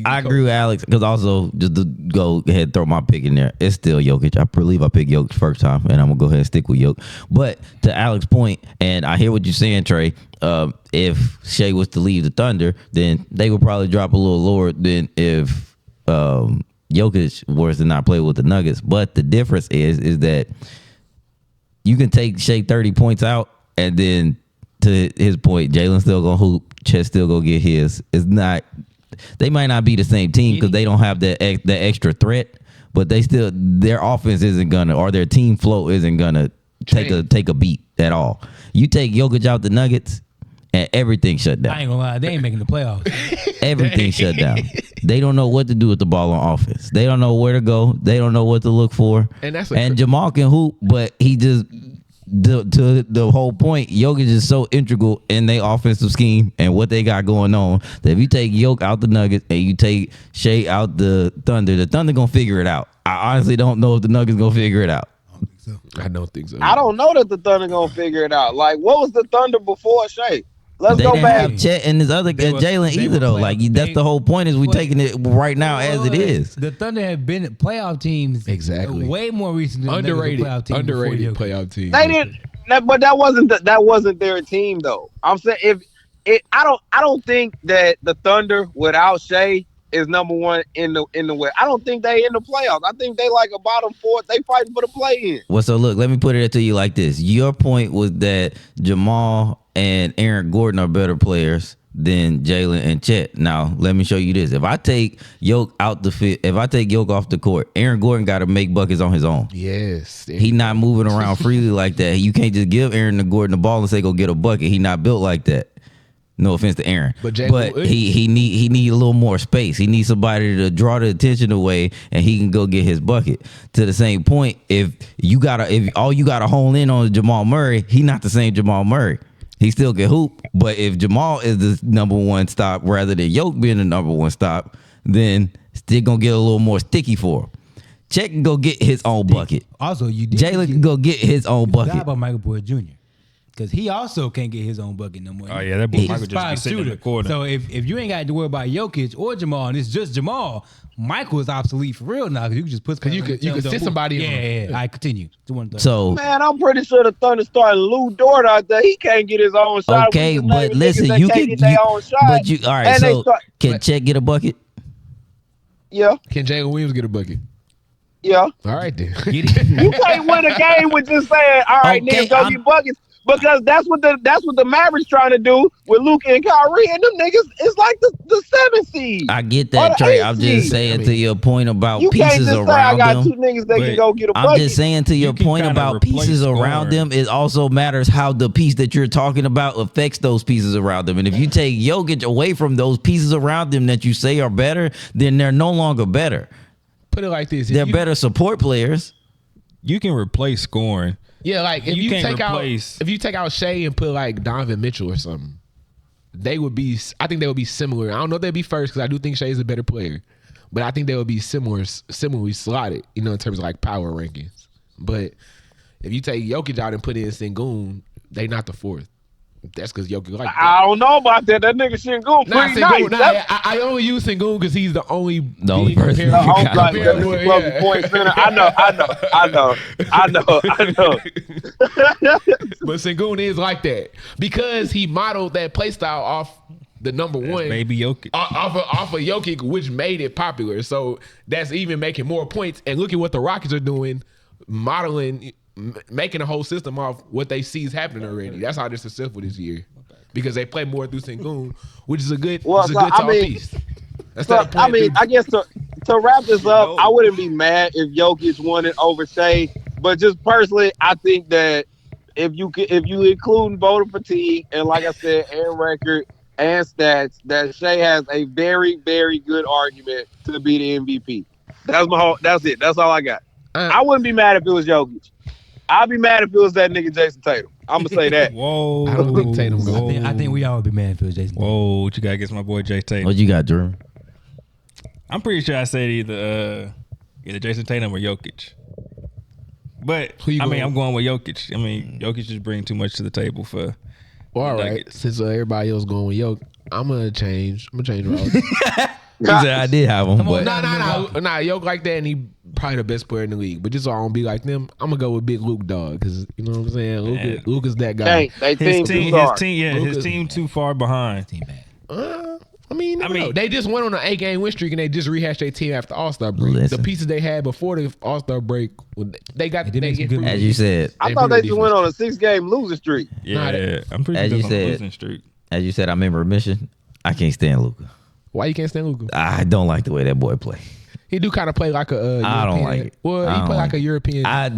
I agree with Alex because also just to go ahead and throw my pick in there, it's still Jokic. I believe I picked Jokic first time, and I'm gonna go ahead and stick with Jokic. But to Alex's point, and I hear what you're saying, Trey. If Shea was to leave the Thunder, then they would probably drop a little lower than if Jokic was to not play with the Nuggets. But the difference is that you can take Shea 30 points out, and then to his point, Jalen's still gonna hoop, Chet still gonna get his. It's not. They might not be the same team because they don't have that extra threat, but their offense isn't gonna, or their team flow isn't gonna take a beat at all. You take Jokic out the Nuggets, and everything shut down. I ain't gonna lie, they ain't making the playoffs. Everything shut down. They don't know what to do with the ball on offense. They don't know where to go. They don't know what to look for. And Jamal can hoop, but he just to the whole point, Jokic is so integral in their offensive scheme and what they got going on that if you take Jokic out the Nuggets and you take Shea out the Thunder gonna figure it out. I honestly don't know if the Nuggets gonna figure it out. I don't think so. I don't know that the Thunder gonna figure it out. Like, what was the Thunder before Shea? They didn't have Chet and this other Jalen either though. Like that's the whole point is we taking it right now as it is. The Thunder have been playoff teams way more recent than underrated playoff team. They didn't, but that wasn't their team though. I'm saying I don't think that the Thunder without Shea is number one in the West. I don't think they in the playoffs. I think they like a bottom 4. They fighting for the play-in. Well, so look, let me put it to you like this. Your point was that Jamal and Aaron Gordon are better players than Jalen and Chet. Now, let me show you this. If I take Jokic off the court, Aaron Gordon got to make buckets on his own. Yes. He not moving around freely like that. You can't just give Aaron Gordon the ball and say go get a bucket. He not built like that. No offense to Aaron, but he need a little more space. He needs somebody to draw the attention away, and he can go get his bucket. To the same point, if all you gotta hone in on is Jamal Murray, he not the same Jamal Murray. He still can hoop, but if Jamal is the number one stop rather than Jokic being the number one stop, then still gonna get a little more sticky for him. Chet can go get his own bucket. Also, you did Jalen can go get his own forgot bucket. about Michael Porter Jr. Because he also can't get his own bucket no more. Oh yeah, that boy He's Michael a just be spot sitting in the shooter. corner. So if you ain't got to worry about Jokic or Jamal, and it's just Jamal, Michael is obsolete for real now. Because you can just put. Because you could sit somebody on. Yeah. I continue. So Man, I'm pretty sure the Thunder starting Lou Dort out there. He can't get his own shot. okay, We just but naming listen, niggas that you can't can. get their own shot. But you all right? And they So start- can Chet get a bucket? Yeah, Can Jalen Williams get a bucket? yeah. All right then. You can't win a game with just saying, "All right, Okay, niggas, go get buckets," because that's what the Mavericks trying to do with Luka and Kyrie, and them niggas is like the 7th seed. I get Or that, the Trey. 8th I'm just seed. saying to your point about You can't pieces just say I around got them. two niggas that But can go get a I'm bucket. just saying to your can point kinda about replace pieces around scoring. them, it also matters how the piece that you're talking about affects those pieces around them. And if you take Jokic away from those pieces around them that you say are better, then they're no longer better. Put it like this. If They're you- better support players. You can replace scoring. Yeah, like if You you can't take replace- out Shea and put like Donovan Mitchell or something, they would be. I think they would be similar. I don't know if they'd be first because I do think Shea is a better player, but I think they would be similarly slotted. You know, in terms of like power rankings. But if you take Jokic out and put in Sengun, they not the 4th. That's because Jokic like. I don't know about that. That nigga shit going pretty nice. I only use Sengun because he's the only only being person compared- you I'm got like, it, that's bro. the closest point center. I know. But Sengun is like that because he modeled that play style off the number one Baby Jokic. off of Jokic, which made it popular. So that's even making more points. And look at what the Rockets are doing, modeling, making a whole system off what they see is happening already. That's how they're successful this year because they play more through Sengun, which is a good, tall piece. That's not a point, dude. I guess to wrap this up, I wouldn't be mad if Jokic won it over Shea, but just personally, I think that if you include voter fatigue and like I said, and record and stats, that Shea has a very, very good argument to be the MVP. That's it. That's all I got. I wouldn't be mad if it was Jokic. I'd be mad if it was that nigga Jason Tatum. I'm gonna say that. Whoa. I don't think Tatum goes. I think we all would be mad if it was Jason. Whoa, what you got against my boy Jay Tatum? What you got, Drew? I'm pretty sure I said either Jason Tatum or Jokic. But Who you going I'm going with Jokic. I mean, Jokic just bring too much to the table for. Well, all right. Nuggets. Since everybody else going with Jokic, I'm gonna change roles. He said I did have him, but Nah, Jokic like that, and he probably the best player in the league. But just so I don't be like them, I'm gonna go with Big Luke Dog because you know what I'm saying. Luka's that guy. They team too His hard. team too far behind. Team bad. I mean, they just went on an 8-game win streak and they just rehashed their team after All-Star break. Listen. The pieces they had before the All-Star break, they got did make some good improved. as you said, I thought they just went on a 6-game losing streak. Yeah, I'm pretty as sure you they're on a said- losing streak. I'm in remission. I can't stand Luka. Why you can't stand Luka? I don't like the way that boy play. He do kind of play like a European. I don't like it. Well, I he don't play like like a European. I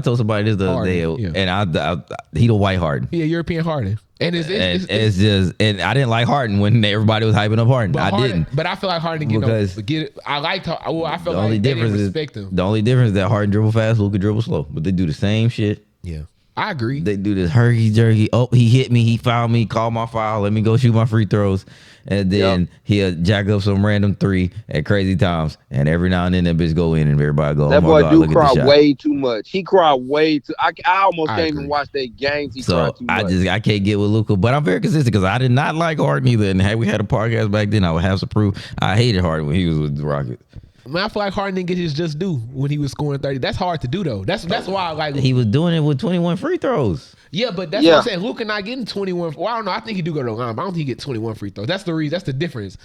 told somebody this the other day, Harden, yeah. and he the white Harden. Yeah, European Harden. And It's just, and I didn't like Harden when everybody was hyping up Harden. but I Harden, didn't. But I feel like Harden Because I liked. Well, I feel The like only they didn't difference is respect him. the only difference is that Harden dribble fast, Luka dribble slow, but they do the same shit. Yeah, I agree. They do this herky jerky. Oh, he hit me. He fouled me. Called my foul. Let me go shoot my free throws. And then he'll jack up some random 3 at crazy times. And every now and then that bitch go in and everybody go, That oh my boy God, do look at cry the shot. way too much. He cried way too. I almost I can't agree. even watch their games. He So cried too much. I can't get with Luka, but I'm very consistent because I did not like Harden either. And had we had a podcast back then, I would have to prove I hated Harden when he was with the Rockets. Man, I feel like Harden didn't get his just due when he was scoring 30. That's hard to do though. That's why I like. He was doing it with 21 free throws. Yeah, but that's what I'm saying. Luka not getting 21. Well, I don't know. I think he do go to the line, but I don't think he get 21 free throws. That's the reason. That's the difference.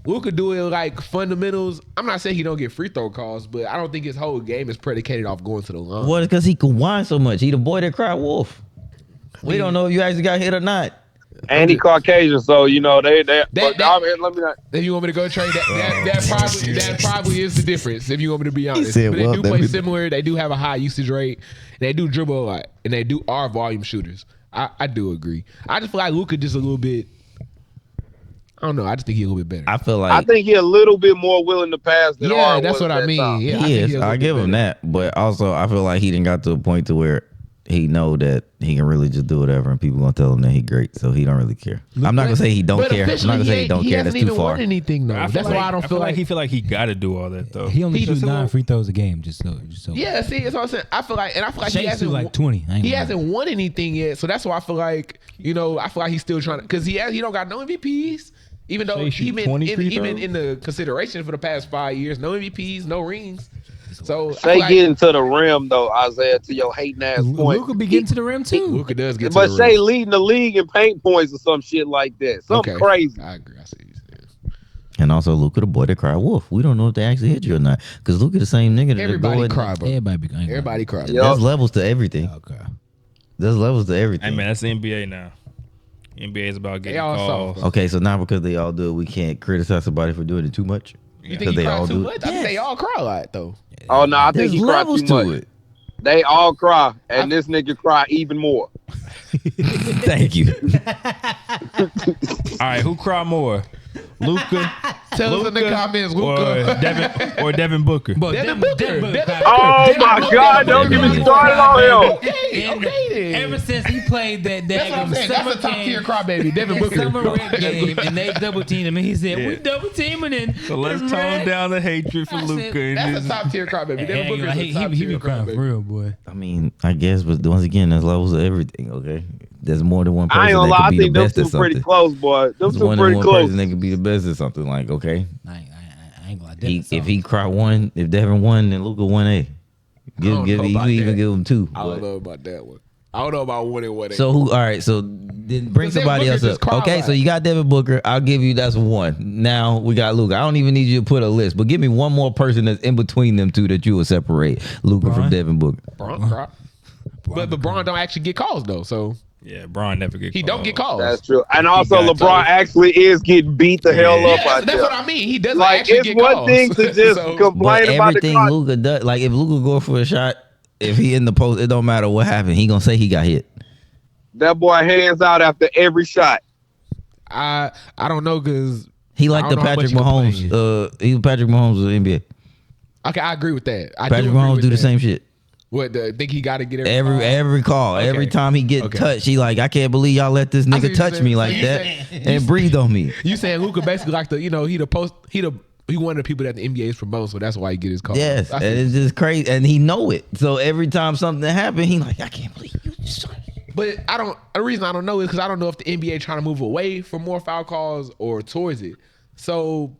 Luka do it like fundamentals. I'm not saying he don't get free throw calls, but I don't think his whole game is predicated off going to the line. Well, it's because he can whine so much. He the boy that cried wolf. We don't know if you actually got hit or not. And he Caucasian, so you know they. That- let me not. If you want me to go trade that probably is the difference. If you want me to be honest, said, but they well, do let play me- similar. They do have a high usage rate. They do dribble a lot, and they are volume shooters. I do agree. I just feel like Luka just a little bit. I don't know. I just think he's a little bit better. I feel like I think he's a little bit more willing to pass than Harden that's was what I at that mean. time. Yeah, I he think is. a little I bit give him better. that, but also I feel like he didn't got to a point to where he know that he can really just do whatever, and people gonna tell him that he great, so he don't really care. I'm not gonna say he don't care. I'm not gonna say he don't care. That's too far. He hasn't even won anything though. That's why I don't feel like he feel like he got to do all that though. He only shoots 9 free throws a game, just so. Yeah, see, that's what I'm saying. I feel like Shea he hasn't like 20. He hasn't won anything yet, so that's why I feel like I feel like he's still trying to, because he don't got no MVPs. Even though even in the consideration for the past 5 years, no MVPs, no rings. So Shea getting to the rim though, Isaiah, to your hating ass point. Luka be getting to the rim too. Luka does get to but the Shea rim. leading the league in paint points or some shit like that. Something crazy. I agree. I see what you're saying. And also Luka, the boy that cried wolf. We don't know if they actually hit you or not, because Luka the same nigga that Everybody cry, bro. Everybody cry. There's levels to everything. Okay. There's levels to everything. Hey man, that's the NBA now. NBA is about getting all calls. soft. Okay, so now because they all do it, we can't criticize somebody for doing it too much. You think he cried too much? I think they all cry a lot though. Oh no, I think There's he cried levels too much. to it. They all cry, and this nigga cry even more. Thank you. All right, who cry more? Luka, Tell us in the comments, Luka. or Devin Booker. Devin Booker. Oh my God! Don't get me started on him. Okay. Ever since he played that That's what I'm saying. That's a top tier crybaby, Devin Booker. summer rent game, and they double teamed him, and he said, "We double teaming." And So let's tone down the hatred for Luka. That's a top tier crybaby. Devin Booker is a top he tier be crying for crybaby. real, boy. I mean, I guess, but once again, there's levels of everything. Okay, there's more than one person I ain't gonna that lie. I could be the think them best at two pretty something. close, boy. Them There's two more than pretty one close. person that could be the best at something. Like, okay, I ain't gonna lie. if he cry one, if Devin won, then Luka won A. don't know You about even that. give him 2. I don't know about that one. I don't know about 1 and 1. So who? All right. So then bring Because Devin somebody Booker else just up. cried Okay. like- So you got Devin Booker. I'll give you that's 1. Now we got Luka. I don't even need you to put a list, but give me one more person that's in between them two that you would separate Luka from Devin Booker. Braun cry. But LeBron don't actually get calls though, so Yeah, Braun never get. he don't get calls. That's true. And also, got LeBron actually is getting beat the hell up Yeah, out that's there. what I mean. He doesn't Like, actually it's get one calls. thing to just So- But complain about the everything con- Luka does, like if Luka go for a shot, if he in the post, it don't matter what happened. He gonna say he got hit. That boy hands out after every shot. I don't know because He like I the don't know how Patrick much Mahomes. you can He's Patrick Mahomes of the NBA. okay, I agree with that. I Patrick agree Mahomes with do the that. same shit. What think he got to get Every call, Okay. every time he get Okay. touched, he like, I can't believe y'all let this I see nigga what touch you're me saying. like So you that saying- and breathe on me. You saying Luka basically like he one of the people that the NBA is promoting, so that's why he get his call. Yes, I and see. it's just crazy, and he know it. So every time something happen, he like, I can't believe you. But the reason I don't know is because I don't know if the NBA trying to move away from more foul calls or towards it. So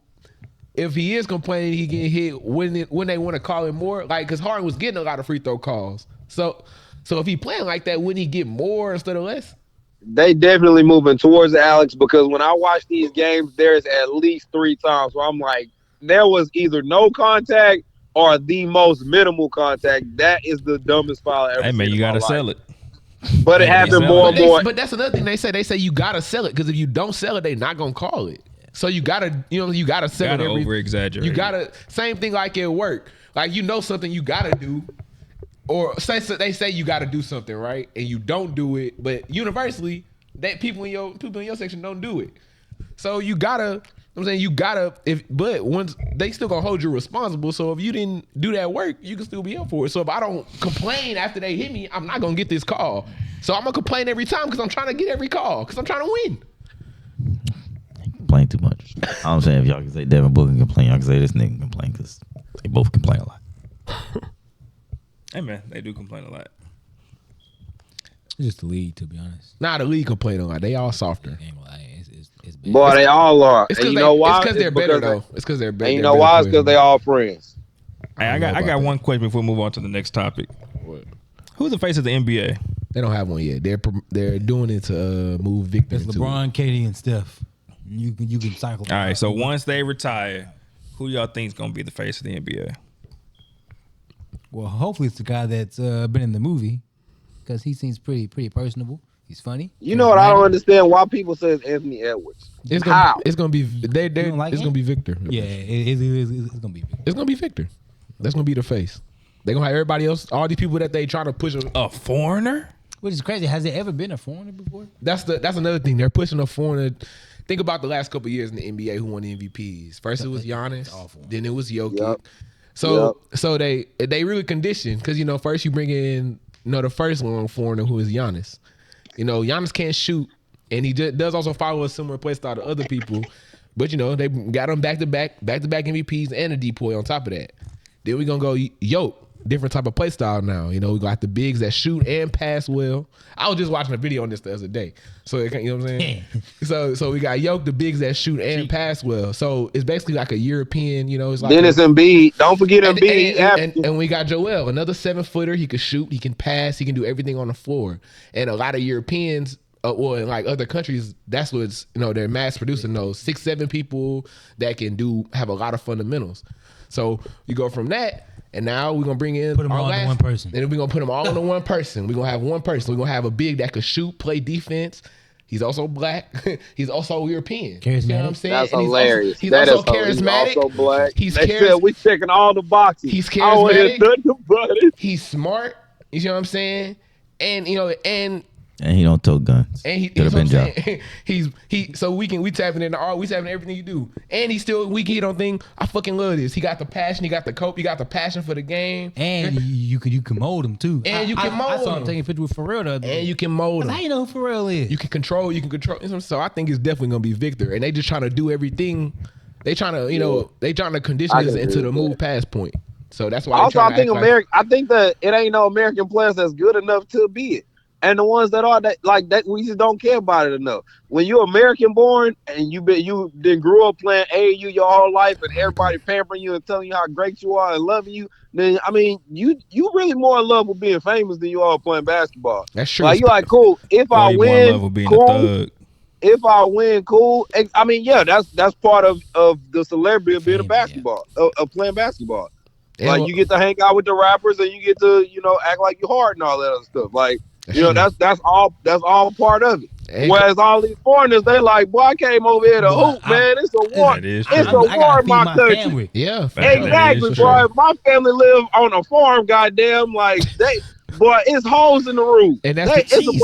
if he is complaining, he getting hit when they want to call him more, like because Harden was getting a lot of free throw calls. So if he playing like that, wouldn't he get more instead of less? They definitely moving towards Alex, because when I watch these games, there's at least 3 times where I'm like, there was either no contact or the most minimal contact. That is the dumbest foul I ever Hey man, seen you in my gotta life. sell it. But it happened more and more. But that's another thing they say you gotta sell it because if you don't sell it, they not gonna call it. So you gotta sell Gotta it. over exaggerate. You gotta same thing like at work. Like something you gotta do, or they say you gotta do something right, and you don't do it. But universally, that people in your section don't do it. So you gotta. I'm saying but once they still gonna hold you responsible. So if you didn't do that work, you can still be up for it. So if I don't complain after they hit me, I'm not gonna get this call. So I'm gonna complain every time because I'm trying to get every call because I'm trying to win. Complain too much. I'm saying if y'all can say Devin Booker can complain, y'all can say this nigga can complain because they both complain a lot. Hey man, they do complain a lot. It's just the league, to be honest. Nah, the league complain a lot. They all softer. Ain't gonna lie, it's bad. Boy, they all are. It's And because you know why? It's because they're better because though. It's because they're better. And you know why? It's because they all friends. Hey, I got one question before we move on to the next topic. What? Who's the face of the NBA? They don't have one yet. They're doing it to move Victor. It's into LeBron, KD, and Steph. You can cycle. All right, so once they retire, who y'all think is gonna be the face of the NBA? Well, hopefully it's the guy that's been in the movie, because he seems pretty personable. He's funny. You know what? I don't understand why people say it's Anthony Edwards. It's How? gonna be they don't like it's him? gonna be Victor. Yeah, it's gonna be. It's gonna be Victor. That's gonna be the face. They gonna have everybody else, all these people that they trying to push. A foreigner? Which is crazy. Has there ever been a foreigner before? That's another thing. They're pushing a foreigner. Think about the last couple of years in the NBA who won the MVPs. First it was Giannis, then it was Jokic. Yep. So they really conditioned because first you bring in the first long foreigner who is Giannis. Giannis can't shoot, and he does also follow a similar play style to other people. But they got him back-to-back MVPs and a depoy on top of that. Then we're gonna go different type of play style now. We got the bigs that shoot and pass well. I was just watching a video on this the other day. So you know what I'm saying? So we got the bigs that shoot and pass well. So it's basically like a European, it's like Dennis Embiid. Don't forget Embiid. And we got Joel, another 7-footer. He can shoot, he can pass, he can do everything on the floor. And a lot of Europeans, in like other countries, that's what's they're mass producing those 6-7 people that can have a lot of fundamentals. So you go from that, and now we're gonna bring in Put them all in one person. And then we're gonna put them all into one person. We're gonna have one person. We're gonna have a big that could shoot, play defense. He's also black. He's also European. Charismatic. You know what I'm saying? That's And hilarious. He's also charismatic. He's also black. He's they said we checking all the boxes. He's I don't hear charismatic. nothing about it. He's smart. You know what I'm saying? And And he don't tote guns. And he, Could have been Joe. So we tapping into everything you do. And he's still weak on thing. I fucking love this. He got the passion, he got the cope, he got the passion for the game. And you can mold him too. And you can mold I saw him. him taking a picture with Pharrell the other day. And you can mold him. How you know who Pharrell is? You can control. So I think it's definitely gonna be Victor. And they just trying to do everything. They trying to condition us into the move past point. So that's why. Also, I think that it ain't no American players that's good enough to be it. And the ones that are that we just don't care about it enough. When you're American born and you grew up playing AAU your whole life and everybody pampering you and telling you how great you are and loving you, then I mean you really more in love with being famous than you are playing basketball. That's true. Like you like cool. If I win, cool. If I win, cool. I mean, yeah, that's part of the celebrity of being a basketball, of playing basketball. Like you get to hang out with the rappers and you get to act like you're hard and all that other stuff. Like. That's all part of it. Whereas all these foreigners, they like, boy, I came over here to hoop, man. It's a war. It's a war in my country. Family. Yeah, exactly, boy. My family live on a farm, goddamn. Like boy, it's holes in the roof. And that's Jesus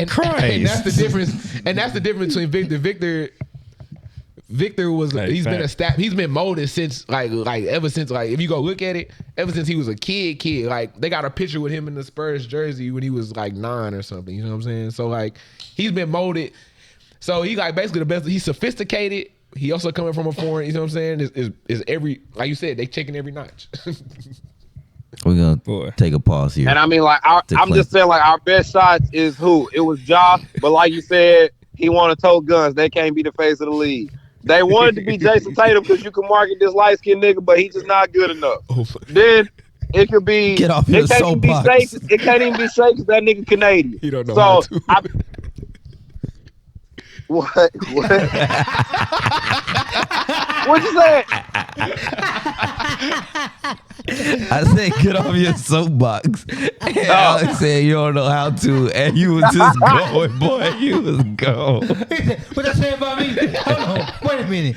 Christ. And that's the difference. And that's the difference between Victor. Victor he's been molded since like ever since if you go look at it, ever since he was a kid, like they got a picture with him in the Spurs jersey when he was like 9 or something, you know what I'm saying? So like he's been molded. So he like basically the best. He's sophisticated. He also coming from a foreign, you know what I'm saying? Is every, like you said, they checking every notch. We're gonna take a pause here. And I mean, like I'm just saying, like our best shots is who? It was Ja, but like you said, he wanted to tote guns. They can't be the face of the league. They wanted to be Jason Tatum because you can market this light skinned nigga, but he's just not good enough. Then it could be. Get off your soapbox. It can't even be Shake because that nigga Canadian. He don't know how to. What? What'd you say? I said get off your soapbox. And Alex said you don't know how to, and you was just going, boy. You was going. What that say about me? Hold on, wait a minute.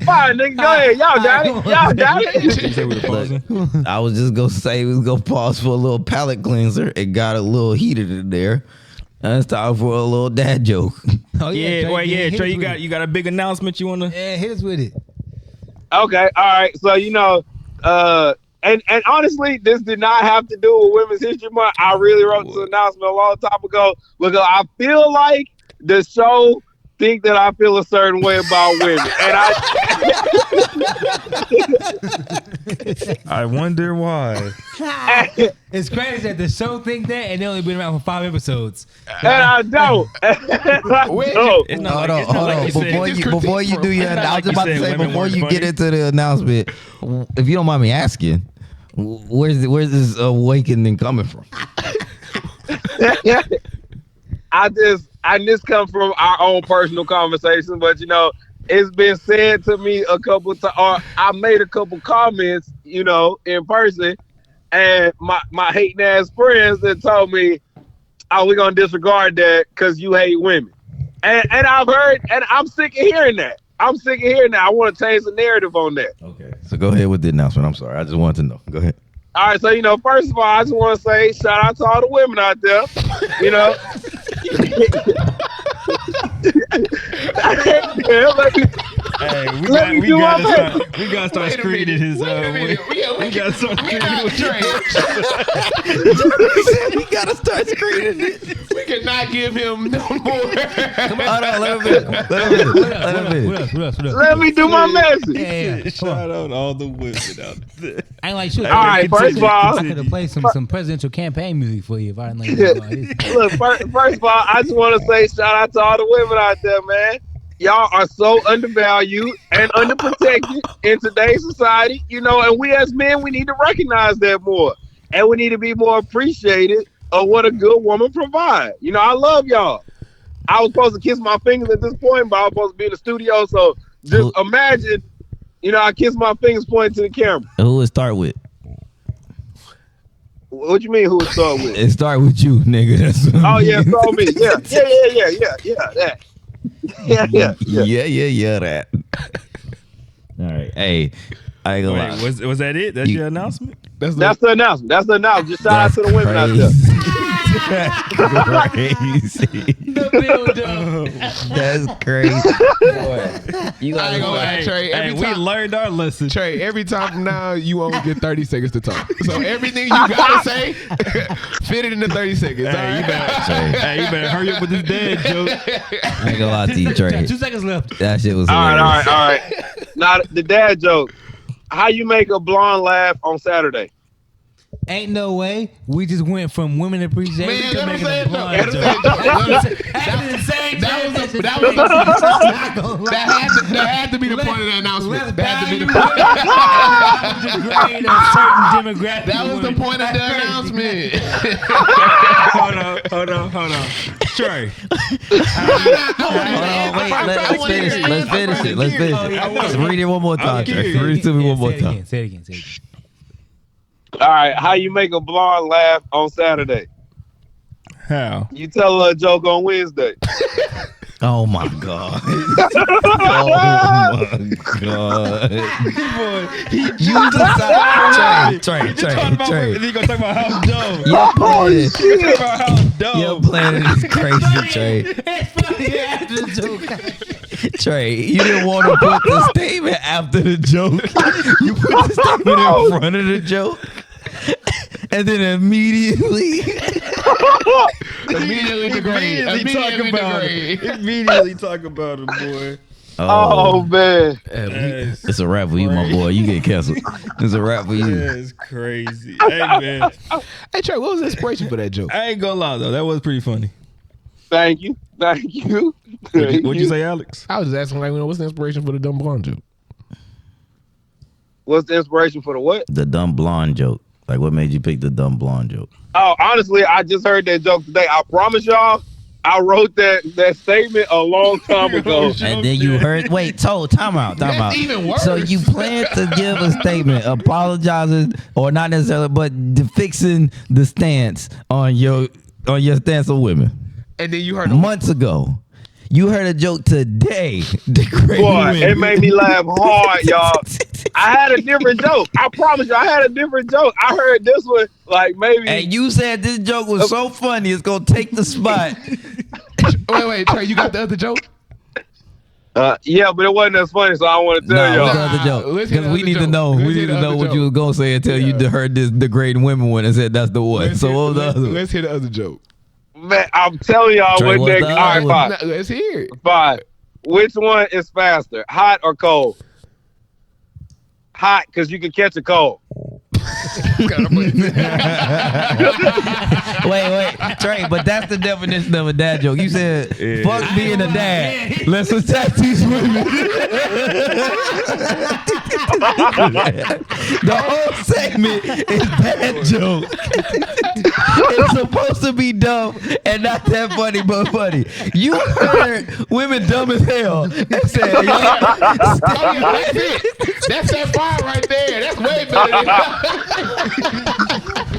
Fine, nigga, go ahead. Y'all got it. I was just gonna say we was gonna pause for a little palate cleanser. It got a little heated in there. It's time for a little dad joke. Oh yeah, Trey, you got a big announcement you wanna? Yeah, hit us with it. Okay, all right. So and honestly, this did not have to do with Women's History Month. I really wrote this announcement a long time ago because I feel like the show think that I feel a certain way about women, and I wonder why. It's crazy that the show think that, and they only been around for 5 episodes. And I don't. Hold on. Before you do your, I was about to say before you get into the announcement, if you don't mind me asking, where's this awakening coming from? I just come from our own personal conversation, but it's been said to me a couple times, or I made a couple comments, in person, and my hating ass friends that told me, "Oh, we're gonna disregard that because you hate women," and I've heard, and I'm sick of hearing that. I want to change the narrative on that. Okay, so go ahead with the announcement. I'm sorry, I just wanted to know. Go ahead. All right, so first of all, I just want to say shout out to all the women out there. Let me do my message. We gotta start screening his. We gotta start screening his. We gotta start screening it. We cannot give him no more. Hold on, let me. Let me do my message. Yeah. Shout out all the women out there. I ain't like shit. All right, first of all, I could have played some presidential campaign music for you if I didn't like this. look, first of all, I just want to say shout out to all the women out there, man. Y'all are so undervalued and underprotected in today's society, you know, and we as men, we need to recognize that more. And we need to be more appreciated of what a good woman provides. You know, I love y'all. I was supposed to kiss my fingers at this point, but I was supposed to be in the studio, so just imagine, you know, I kiss my fingers pointing to the camera. Who would start with? What you mean, who would start with? It start with you, nigga. That's what Oh, yeah, start me. Yeah, that. Yeah, that. All right. Hey, I ain't gonna lie. Wait, was that it? That's your announcement? That's the announcement. Just shout out to the women out there. Crazy. That's crazy. Boy, you I ain't gonna lie, Trey. Hey, we learned our lesson. Trey, every time from now, you only get 30 seconds to talk. So everything you gotta say, fit it into 30 seconds. Hey, you better hurry up with this dad joke. I ain't gonna lie to you, Trey. 2 seconds left. That shit was All hilarious. right. Now, the dad joke. How you make a blonde laugh on Saturday? Ain't no way. We just went from women appreciation Man, to let him making say a it, blonde let him joke. say it, That had to be the point of the announcement. That had to be the point. Degrade a certain demographic. That was the point of the announcement. Hold on. Trey. Hold on, wait. Let's finish it. Let's finish it. Let's read it one more time, Trey. Read it to me one more time. Say it again. All right. How you make a blonde laugh on Saturday? How? You tell her a joke on Wednesday. Oh my god. You decide. Trey. He gonna talk about how dumb. Your plan is crazy, Trey. Trey, you didn't want to put the statement after the joke. You put the statement in front of the joke. And then immediately talk about it, boy. Oh man. It's a wrap for you, my boy. You get canceled. It's a wrap for you. That's crazy. Hey, man. Hey, Trey, what was the inspiration for that joke? I ain't gonna lie, though. That was pretty funny. Thank you. What'd you say, Alex? I was just asking, like, what's the inspiration for the dumb blonde joke? What's the inspiration for the what? The dumb blonde joke. Like, what made you pick the dumb blonde joke? Oh, honestly, I just heard that joke today. I promise y'all, I wrote that statement a long time ago. And then you heard, time out. That's even worse. So you plan to give a statement apologizing, or not necessarily, but fixing the stance on your stance on women. And then you heard months ago. You heard a joke today. Boy, it made me laugh hard, y'all. I had a different joke. I promise you, I had a different joke. I heard this one, like maybe. And you said this joke was so funny, it's gonna take the spot. Wait, Trey, you got the other joke? Yeah, but it wasn't as funny, so I want to tell y'all. What's the other joke? Because we need to know. We need to know what you was gonna say until you heard this degrading women one and said that's the one. So what was the other one? Let's hear the other joke. Man, I'm telling y'all Trey, what next. All right, fine. Let's hear it. Fine. Which one is faster, hot or cold? Hot, because you can catch a cold. Wait, Trey, but that's the definition of a dad joke. You said, fuck being a dad. Let's attack these women. The whole segment is dad joke. It's supposed to be dumb and not that funny, but funny. You heard women dumb as hell and said, that's that fire right there. That's way better than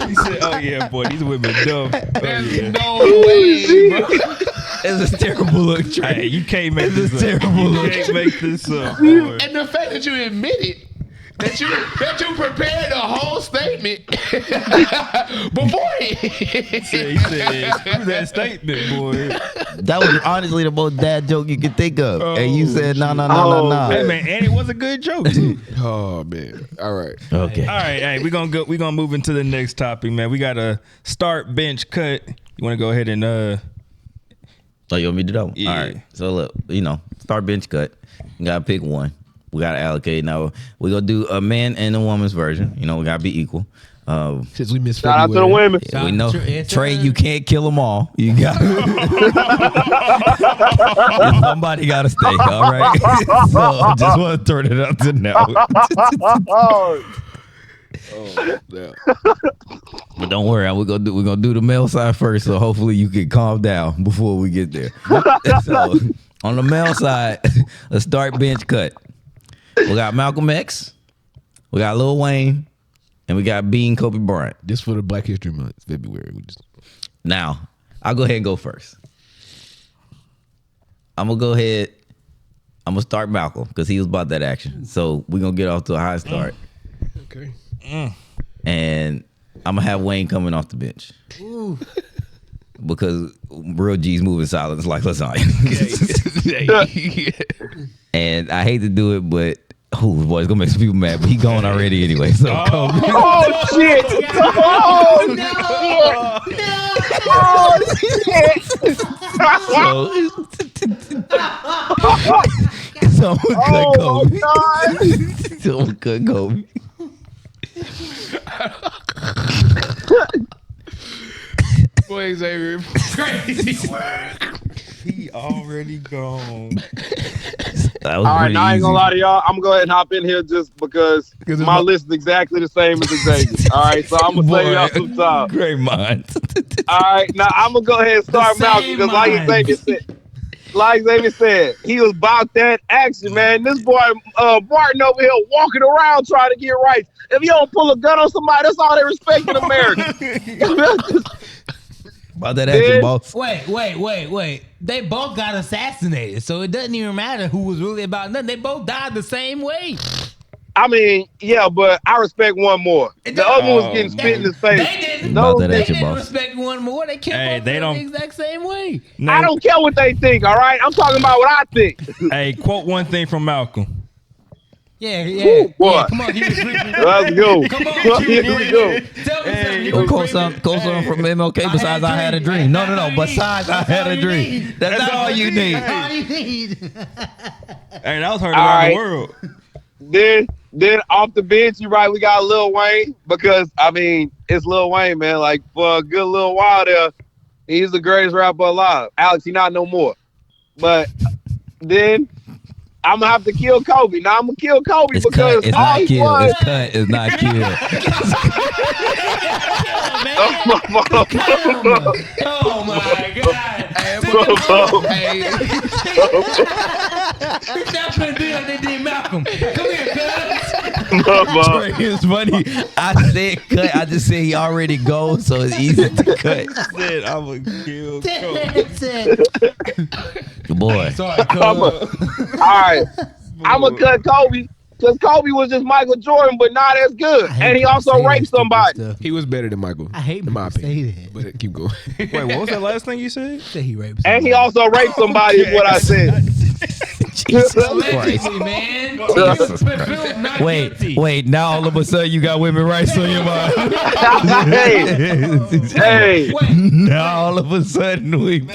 He said, "Oh yeah, boy, these women dumb." There's no way, bro. It's a terrible look, Trey. Hey, you can't make this It's a terrible look. You can't make this up, boy. And the fact that you admit it, that you prepared the whole statement beforehand. He said, screw that statement, boy. That was honestly the most dad joke you could think of. And you said, no. Hey, man, and it was a good joke, too. Oh man! All right. Okay. All right, hey, we're gonna move into the next topic, man. We got a start, bench, cut. You want to go ahead and Oh, you want me to do that one? Yeah. All right. So look, start, bench, cut. You gotta pick one. We gotta allocate. Now we're gonna do a man and a woman's version. We gotta be equul. Since we missed Shout out to the women. Yeah, we know Yes, sir. Trey, you can't kill them all. You got somebody got to stay. All right. So I just want to turn it up to now. Yeah. But don't worry, we're gonna do the male side first. So hopefully you can calm down before we get there. So on the male side, let's start, bench, cut. We got Malcolm X, we got Lil Wayne, and we got Bean Kobe Bryant. This for the Black History Month, February. Now, I'll go ahead and go first. I'm going to start Malcolm because he was about that action. So we're going to get off to a high start. Okay. And I'm going to have Wayne coming off the bench. Ooh. Because real G's move in silence like lasagna. And I hate to do it, but boy, it's gonna make some people mad, but he gone already anyway. So Kobe. Oh shit! Oh no! Oh shit! So I'm gonna cut Kobe. God. So I'm gonna cut Kobe. Boy, Xavier, crazy work. he already gone. That was All right, pretty now I ain't easy. gonna lie to y'all. I'm gonna go ahead and hop in here just because my list is exactly the same as Xavier. All right, so I'm gonna save y'all some time. Great minds. All right, now I'm gonna go ahead and start Malcolm because, like Xavier said, he was about that action, man. This boy Martin over here walking around trying to get rights. If you don't pull a gun on somebody, that's all they respect in America. About that action, boss. Wait. They both got assassinated, so it doesn't even matter who was really about nothing. They both died the same way. I mean, yeah, but I respect one more. The other one was getting spit in his face. They didn't. About that They action, didn't boss. respect one more. They killed both they of them don't- the exact same way. I don't care what they think, all right? I'm talking about what I think. Hey, quote one thing from Malcolm. Yeah. What? Come on, Let's go. Come on, Here we go. Tell me Hey, something. Quote something from MLK besides I had a dream. No. Besides I had a dream. That's all you need. All you need. Hey, that was heard All around right. the world. Then off the bench, you're right, we got Lil Wayne because, I mean, it's Lil Wayne, man. Like, for a good little while there, he's the greatest rapper alive. Alex, he not no more. But then I'm going to have to kill Kobe. Now, I'm going to kill Kobe It's because cut. It's all not he kill. was... It's cut. It's not kill. Oh my God. Hey, That's what they did, Malcolm. Come here, cuz. It's funny. I said cut. I just said he already goes, so it's easy to cut. Said I would kill Kobe. That's it. Boy. Sorry, cuz. All right. I'm going to cut Kobe because Kobe was just Michael Jordan, but not as good. And he also raped somebody. he was better than Michael. I hate in my when you opinion. say that. But keep going. Wait, what was that last thing you said? Say he raped And he somebody. also raped somebody is what I said. Jesus Christ. Allegedly, man. Jesus Fulfilled, not guilty. Wait. Now all of a sudden you got women rights on your mind. Hey. Now all of a sudden we.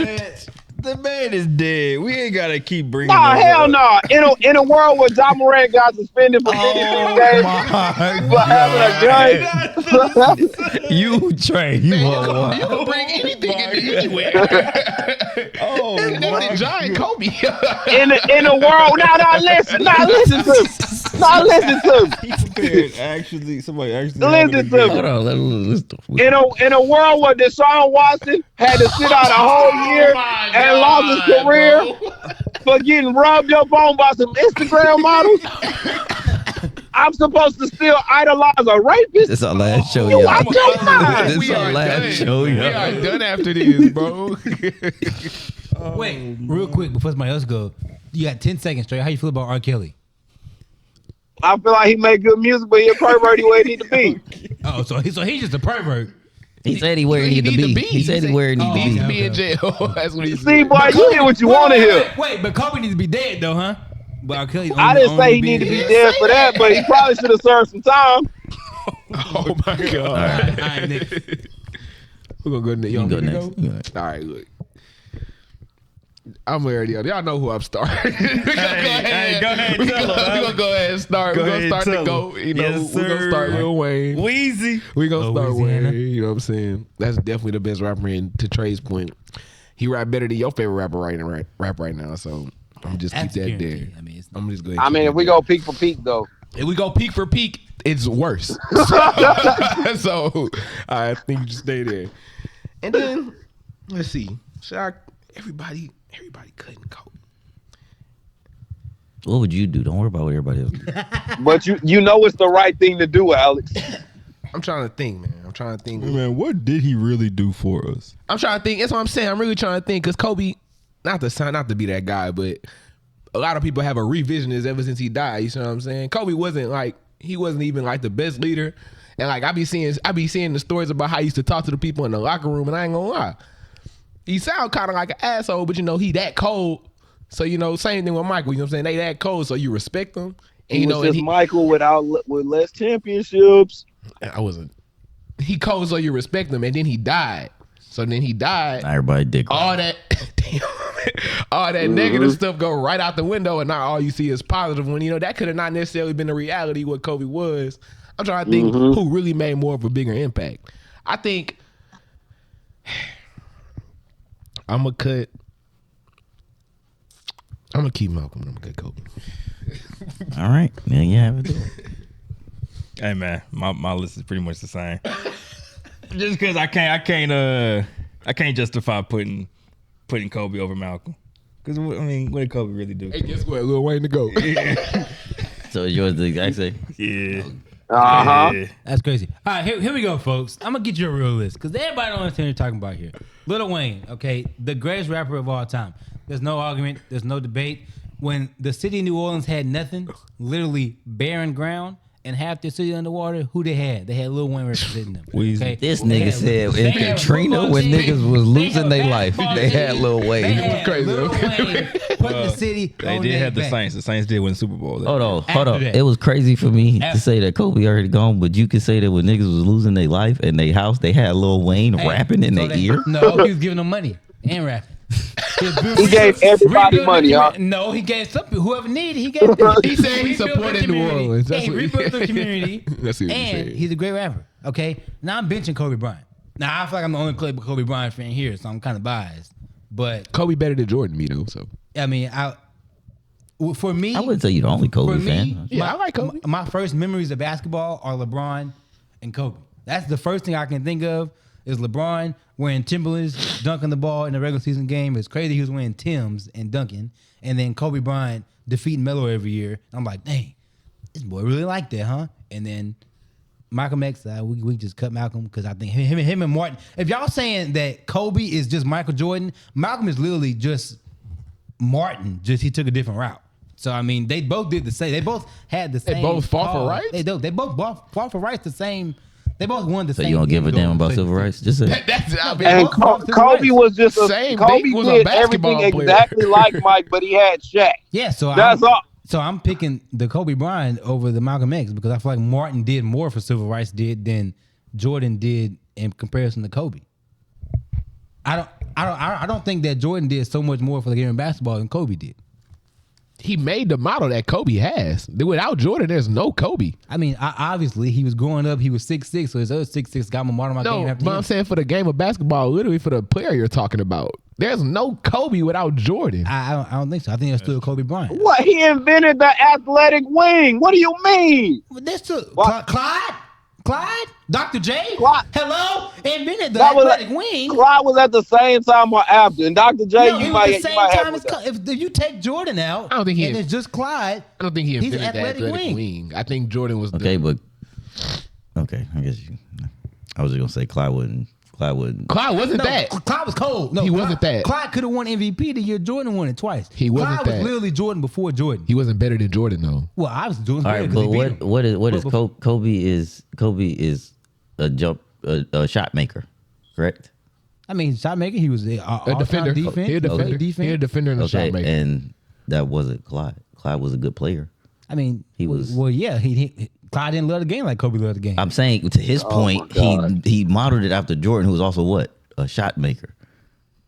The man is dead. We ain't gotta keep bringing. Nah, that hell up. no. In a world where John Moran got suspended for 56 days for having a gun. You Trey, you You are can bring anything into anywhere. Oh, That was Giant Kobe. In a world, now listen to me. Somebody actually. Listen to me. Hold on, let's In a world where Deshaun Watson had to sit out a whole year and lost his career for getting rubbed up on by some Instagram models, I'm supposed to still idolize a rapist? This our last show, You y'all. out your mind. This our last show, We y'all. are done after this, bro. Wait, real quick before somebody else go. You got 10 seconds, Trey. How you feel about R. Kelly? I feel like he make good music, but he a pervert where he need to be. Oh, so he's just a pervert. He said he where he need to be. He said he where he need to He needs to be. be in jail. That's what he said. See, boy, you hear what you want to hear. Wait, but Kobe needs to be dead though, huh? But I didn't say he need to be dead for that, but he probably should have served some time. Oh my God. All right, Nick. We're gonna go next. You can go Go? next. All right, look. I'm already on. Y'all know who I'm starting. We're gonna go ahead and start. We're gonna start to go. You know, Yes, we're gonna start Lil Wayne. Wheezy. We're gonna start Louisiana. Wayne. You know what I'm saying? That's definitely the best rapper. And to Trey's point, he rap better than your favorite rapper right now. So I'm just That's keep that guaranteed. there. I mean, it's I'm just going. I mean, if we go peak for peak, though. if we go peak for peak, it's worse. So I think you just stay there. And then let's see. Everybody couldn't cope. What would you do? Don't worry about what everybody else do. But you know it's the right thing to do, Alex. I'm trying to think, man. Man, what did he really do for us? I'm trying to think. That's what I'm saying. I'm really trying to think because Kobe, not to be that guy, but a lot of people have a revisionist ever since he died. You see what I'm saying? Kobe wasn't even like the best leader. And like I be seeing the stories about how he used to talk to the people in the locker room, and I ain't gonna lie. He sound kind of like an asshole, but he that cold. So same thing with Michael. You know what I'm saying? They that cold, so you respect them. And He was just Michael with less championships. I wasn't. He cold, so you respect him, and then he died. So then he died. Everybody dick. All that, all that negative stuff go right out the window, and now all you see is positive. When that could have not necessarily been the reality what Kobe was. I'm trying to think who really made more of a bigger impact. I think I'm gonna keep Malcolm. I'm gonna cut Kobe. All right, man, you have it. Hey man, my list is pretty much the same. Just because I can't justify putting Kobe over Malcolm. Because what did Kobe really do? Hey, guess what? Lil Wayne to go. So yours the exact same. Yeah. Uh-huh. That's crazy. All right, here we go, folks. I'm gonna get you a real list because everybody don't understand what you're talking about here. Lil Wayne, okay, the greatest rapper of all time. There's no argument. There's no debate. When the city of New Orleans had nothing, literally barren ground, and half the city underwater, who they had? They had Lil Wayne representing them. Okay? This nigga said in Katrina when niggas was losing their life, they had Lil Wayne. It was crazy. Lil Wayne put the city They on did their have the back. Saints. The Saints did win the Super Bowl. Hold on. that. It was crazy for me to After- say that Kobe already gone, but you could say that when niggas was losing their life and their house, they had Lil Wayne Hey, rapping in so their ear. No, he was giving them money and rapping. He gave everybody money, huh? No, he gave some whoever needed. He gave. He said he rebuilt supported the New community. Orleans. That's He what he rebuilt the said. community. That's what he and said. he's a great rapper. Okay, now I'm benching Kobe Bryant. Now I feel like I'm the only Kobe Bryant fan here, so I'm kind of biased. But Kobe better than Jordan, me though. So I mean, for me, I wouldn't say you the only Kobe for me, fan. Yeah, I like Kobe. My first memories of basketball are LeBron and Kobe. That's the first thing I can think of is LeBron wearing Timberlands, dunking the ball in the regular season game. It's crazy he was wearing Timbs and dunking. And then Kobe Bryant defeating Melo every year. I'm like, dang, this boy really like that, huh? And then Malcolm X, we just cut Malcolm because I think him and Martin. If y'all saying that Kobe is just Michael Jordan, Malcolm is literally just Martin. Just he took a different route. So I mean, they both did the same. They both had the same. They both fought for cause. rights? They both fought for rights. The same. They both won the So same. you don't give a damn about individual civil rights? Just say. that's I mean, And Kobe was just Same Kobe thing, was a did basketball everything player. exactly like Mike, but he had Shaq. Yeah, so That's all. So I'm picking the Kobe Bryant over the Malcolm X because I feel like Martin did more for civil rights than Jordan did in comparison to Kobe. I don't think that Jordan did so much more for the game of basketball than Kobe did. he made the model that Kobe has. Without Jordan, there's no Kobe. I mean, obviously he was growing up. He was 6'6", so his other 6'6" got him out of my game. No, After but him. I'm saying for the game of basketball, literally for the player you're talking about, there's no Kobe without Jordan. I don't think so. I think that's still Kobe Bryant. What? He invented the athletic wing. What do you mean? That's still What? Clyde, Dr. J. Clyde. Hello, invented the That was athletic wing. Clyde was at the same time or after, and Dr. J, No, you it might was the same have time with as that. if you take Jordan out, I don't think he- and it's just Clyde. I don't think he He's invented the athletic athletic wing. I think Jordan was Okay, but okay, I guess I was just gonna say Clyde Clyde wasn't. Clyde wasn't that. Clyde was cold. No, He wasn't that. Clyde could have won MVP the year Jordan won it twice. He wasn't Clyde that. was literally Jordan before Jordan. He wasn't better than Jordan though. Well, I was doing All better right, because but he beat him. what is Kobe is a shot maker, correct? I mean, shot maker. He was a defender. Defense. He a defender. Defense. He a defender and a shot maker. And that wasn't Clyde. Clyde was a good player. I mean, He was- Well, yeah. Clyde didn't love the game like Kobe loved the game. I'm saying to his point, he modeled it after Jordan, who was also what? A shot maker.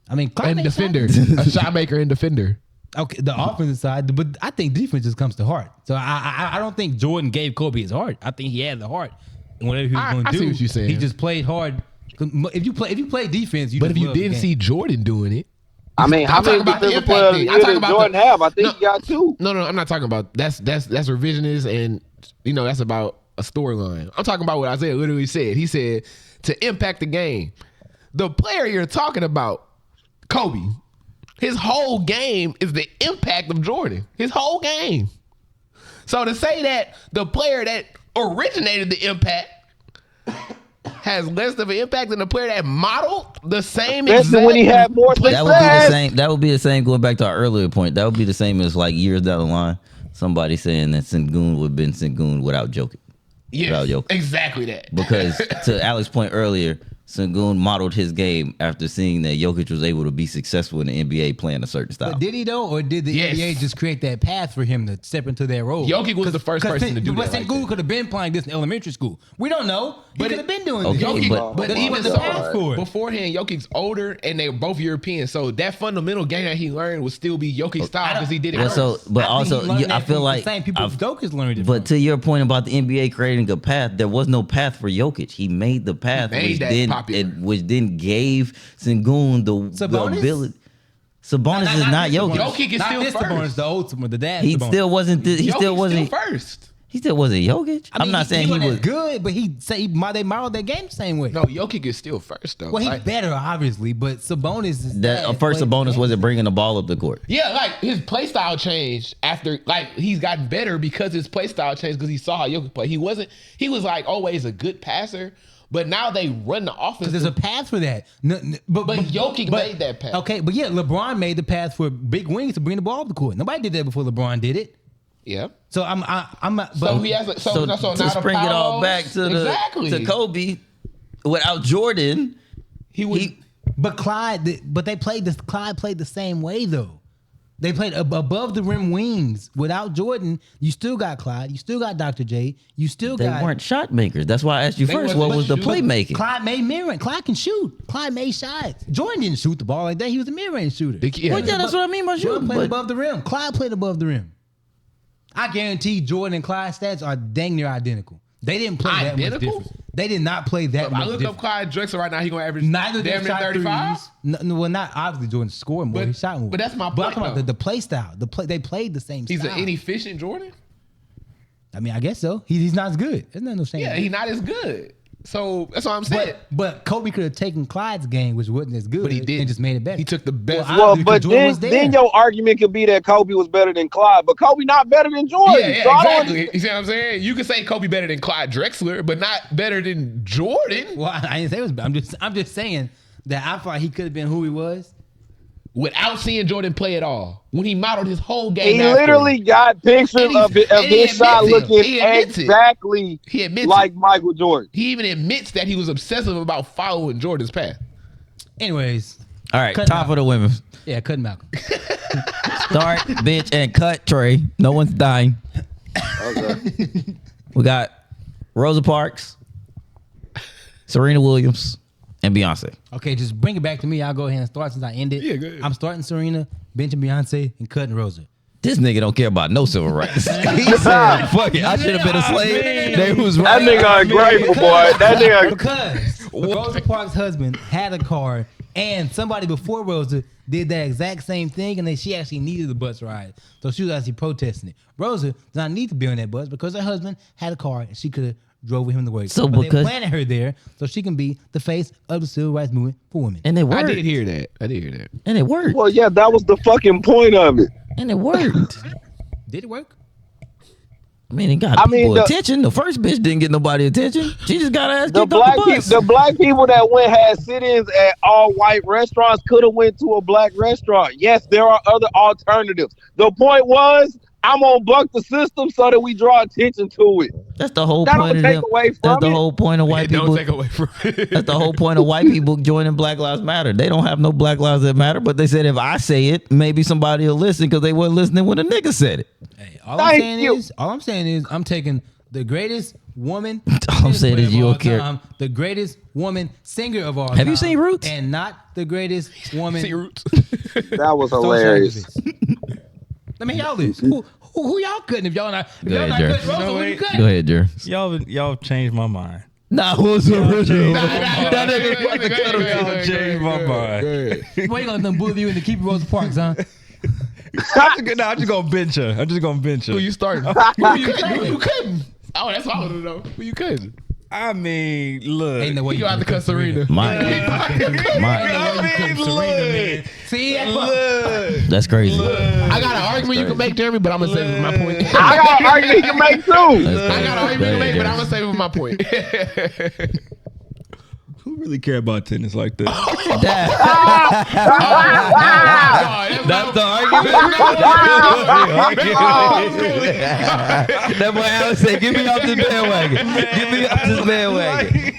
I mean, Clyde And made defender. shots. A shot maker and defender. Okay, the offensive side, but I think defense just comes to heart. So I don't think Jordan gave Kobe his heart. I think he had the heart, and whatever he was going to I do, see what you're saying. he just played hard. If you play defense, But just if you love the didn't game. see Jordan doing it. I mean, how I'm many talking about the defensive impact players of the thing. I'm year talking did about Jordan have? I think No. he got 2. No, I'm not talking about that's revisionist and that's about a storyline. I'm talking about what Isaiah literally said. He said to impact the game. The player you're talking about, Kobe, his whole game is the impact of Jordan. His whole game. So to say that the player that originated the impact has less of an impact than the player that modeled the same Especially when he had more play- That would be the success. same. That would be the same. Going back to our earlier point, that would be the same as like years down the line, somebody saying that Sengun would have been Sengun without Jokic. Yes, Without Jokic. exactly that. Because to Alex's point earlier, Sengun modeled his game after seeing that Jokic was able to be successful in the NBA playing a certain style. But did he though, or did the Yes. NBA just create that path for him to step into that role? Jokic was the first person to do but that like Sengun that. could have been playing this in elementary school. We don't know. He But could it- have been doing Okay, this. Jokic- but he even was the so, path for it. beforehand, Jokic's older and they're both Europeans. So that fundamental game that he learned would still be Jokic's style because he did it Well, first. so, but I think also, he learned I that feel from like, the same people Jokic learned it but from. to your point about the NBA creating a path, there was no path for Jokic. He made the path, He made which that then popular. which then gave Sengun the Sabonis? ability. Sabonis is not this Jokic. Sabonis. Jokic is Not still this first. Sabonis, the ultimate, the dad. He Sabonis. still wasn't. He Jokic's still wasn't. first. He still wasn't Jokic. I mean, I'm not saying he wasn't was. good, but they modeled that game the same way. No, Jokic is still first though. Well, he's Like- better, obviously, but Sabonis is That first Sabonis wasn't bringing the ball up the court. Yeah, like his play style changed after, like he's gotten better because his play style changed because he saw how Jokic play. He was like always a good passer, but now they run the offense. because there's a path for that. But Jokic made that path. Okay, but yeah, LeBron made the path for big wings to bring the ball up the court. Nobody did that before LeBron did it. Yeah. So I'm not. So he has So, now to the spring it all Paulos- back to exactly. to Kobe, without Jordan, He would. But Clyde played the same way though. They played above the rim wings. Without Jordan, you still got Clyde. You still got Dr. J. You still they got. weren't shot makers. That's why I asked you They first. wasn't What was the shooting. playmaking? Clyde made mid-range. Clyde can shoot. Clyde made shots. Jordan didn't shoot the ball like that. He was a mid-range shooter. Yeah. Well, yeah, that's what I mean by Jordan shooting. played But above the rim. Clyde played above the rim. I guarantee Jordan and Clyde's stats are dang near identical. They didn't play that much Identical? different. They did not play that If much I look different. up Clyde Drexler right now, he's gonna average Neither damn of them near shot 35. threes. No, well, not obviously Jordan scored more. But- He shot more. but that's my But I'm point, talking about though. the play style. They played the same He's style. an inefficient Jordan. I mean, I guess so. He's not as good. There's nothing no shame. Yeah, he's not as good. So that's what I'm saying. But Kobe could have taken Clyde's game, which wasn't as good, But he didn't. and just made it better. He took the best. Well, Because but Jordan then, was there. then your argument could be that Kobe was better than Clyde, but Kobe not better than Jordan. Yeah, So I don't- exactly. You see what I'm saying? You could say Kobe better than Clyde Drexler, but not better than Jordan. Well, I didn't say it was. I'm just saying that I thought he could have been who he was. Without seeing Jordan play at all. When he modeled his whole game He after. literally got pictures And of and he his shot admits it. looking He admits it. exactly He admits like it. Michael Jordan. He even admits that he was obsessive about following Jordan's path. Anyways, all right, Cut time out. for the women. yeah, cut Malcolm. Start, bitch, and cut Trey. No one's dying. Okay. We got Rosa Parks, Serena Williams, and Beyonce. Okay, just bring it back to me. I'll go ahead and start since I ended. Yeah, go ahead. I'm starting Serena, benching Beyonce, and cutting Rosa. This nigga don't care about no civil rights. He said, fuck it, I should have been a slave. They was That right. nigga ungrateful, boy. That nigga. Because Rosa Parks' husband had a car, and somebody before Rosa did that exact same thing, and then she actually needed the bus ride. So she was actually protesting it. Rosa does not need to be on that bus because her husband had a car, and she could have drove with him to work. So but because- they planted her there so she can be the face of the civil rights movement for women. And it worked. I did hear that. And it worked. Well, yeah, that was the fucking point of it. And it worked. Did it work? I mean, it got people attention. The first bitch didn't get nobody attention. She just got ass kicked off the bus. The black people that had sit-ins at all white restaurants could have went to a black restaurant. Yes, there are other alternatives. The point was, I'm gonna buck the system so that we draw attention to it. That's the whole point of them. That's the whole point of white people. Don't take away from it. That's the whole point of white people joining Black Lives Matter. They don't have no Black Lives that matter, but they said if I say it, maybe somebody will listen because they weren't listening when a nigga said it. Hey, all I'm saying is I'm taking the greatest woman. All I'm saying is you'll care. The greatest woman singer of all time. Have you seen Roots? And not the greatest woman. See Roots. That was hilarious. Let me hear y'all this. Who y'all couldn't if y'all not? If y'all not good, Rosa, who you couldn't? Go ahead, Jerry. Y'all changed my mind. Nah, what's original? That nigga changed my mind. Boy, you gonna let them bully you into keep Rosa Parks, huh? I'm just gonna bench her. Who you starting? Who you couldn't? Oh, that's what I want to know. Who you couldn't? I mean, look. Ain't no way you out to cut Serena. See, that's crazy. I got an argument you can make, Jeremy, but I'm gonna save it for my point. I got an argument you can make too. I got an argument to make, but I'm gonna save it for my point. Who really care about tennis like that? That's the argument. That boy Alex said, "Get me off this bandwagon. Get me off this bandwagon."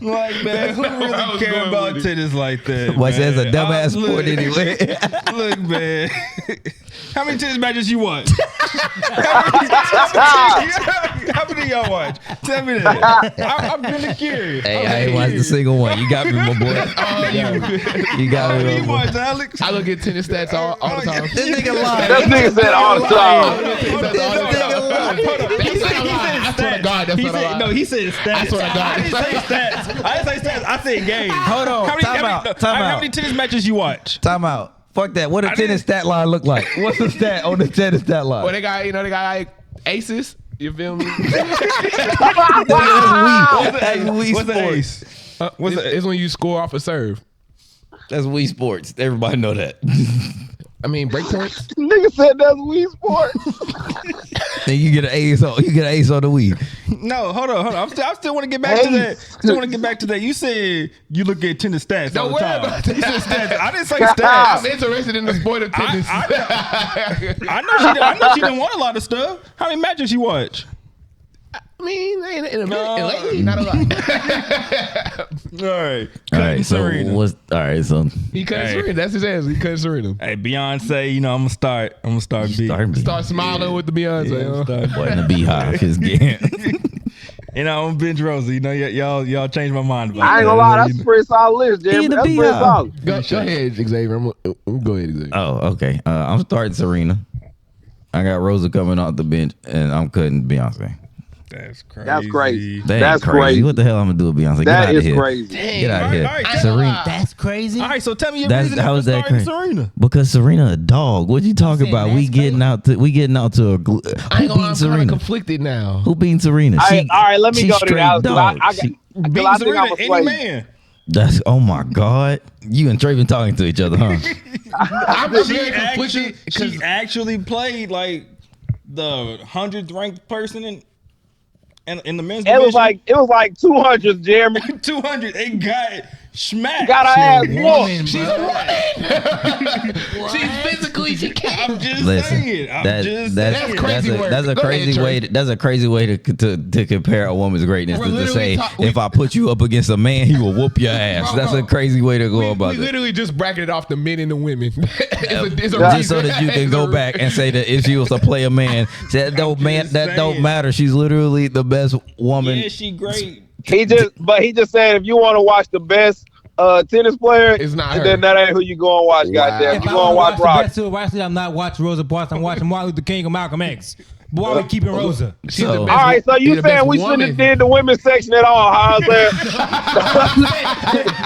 Like, man, who really care about tennis like that? Boy says a dumbass sport anyway. Look, man. How many tennis matches you watch? How many y'all watch? Tell me that. I'm really curious. Hey, I ain't watched a single one. You got me, my boy. You got me, my boy. Watch, Alex? I look at tennis stats all the time. This nigga lying. That nigga said all the time. I swear to God, that's not a lie. No, he said stats. I swear to God. I didn't say stats. I said games. Hold on. How many tennis matches you watch? Time out. Fuck that. What does tennis stat line look like? What's the stat on the tennis stat line? Well, they got like aces. You feel me? That's Wii What's Sports. the ace? It's when you score off a serve. That's Wii Sports. Everybody know that. I mean, break points. Nigga said that's Wii Sports. Then you get an ace on. You get an ace on the Wii. No, hold on. I still want to get back to that. You said you look at tennis stats all the time. You said stats. I didn't say stats. I'm interested in the sport of tennis. I know she didn't want a lot of stuff. How many matches you watch? I mean, in a minute, lately, not a lot. All right. So what's all right? So he cut Serena. That's his answer. He cut Serena. Hey, Beyonce. I'm gonna start. Start smiling with the Beyonce. Boy in the beehive is getting. I'm gonna bench Rosa. Y'all changed my mind about I ain't gonna lie, that's a pretty solid list, Jeremy. That's pretty solid. Go ahead, Xavier. Go ahead, Xavier. Oh, okay. I'm starting Serena. I got Rosa coming off the bench, and I'm cutting Beyonce. That's crazy. That's crazy. That's crazy. What the hell I'm gonna do with Beyonce? That Get out is of here. crazy. Get out of here. All right, Serena. That's crazy. All right, so tell me your reason How for is that starting crazy? Serena. Because Serena a dog. What you talking about? We getting out to a I ain't who gonna beating I'm kind of Serena? conflicted now. Who beating Serena? All right, let me go to that. Beating Serena, any man. That's oh my God. You and Trey been talking to each other, huh? She actually played like the 100th ranked person in the men's division. It was like 200, Jeremy. 200. It got smacked. Got her ass whooped. She's a woman. She's physically. She can't. I'm just Listen, saying. That's crazy work. That's a Go crazy ahead, way. That's a crazy way to compare a woman's greatness. We're To literally say if I put you up against a man, he will whoop your ass. Bro, That's a crazy way to go about We it. literally just bracketed off the men and the women. It's a Just so that you can go back and say that if she was to play a man, that don't matter. She's literally the best woman. Yeah, she great. He just said if you want to watch the best tennis player, It's not her. then that ain't who you go and watch. Wow. Goddamn, If you I go and watch the Rock. best civil rights leader, I'm not watching Rosa Parks. I'm watching Martin Luther King or Malcolm X. But why we keeping Rosa? She's So- the best. All right, so you the saying best we shouldn't woman. have did the women's section at all? Huh?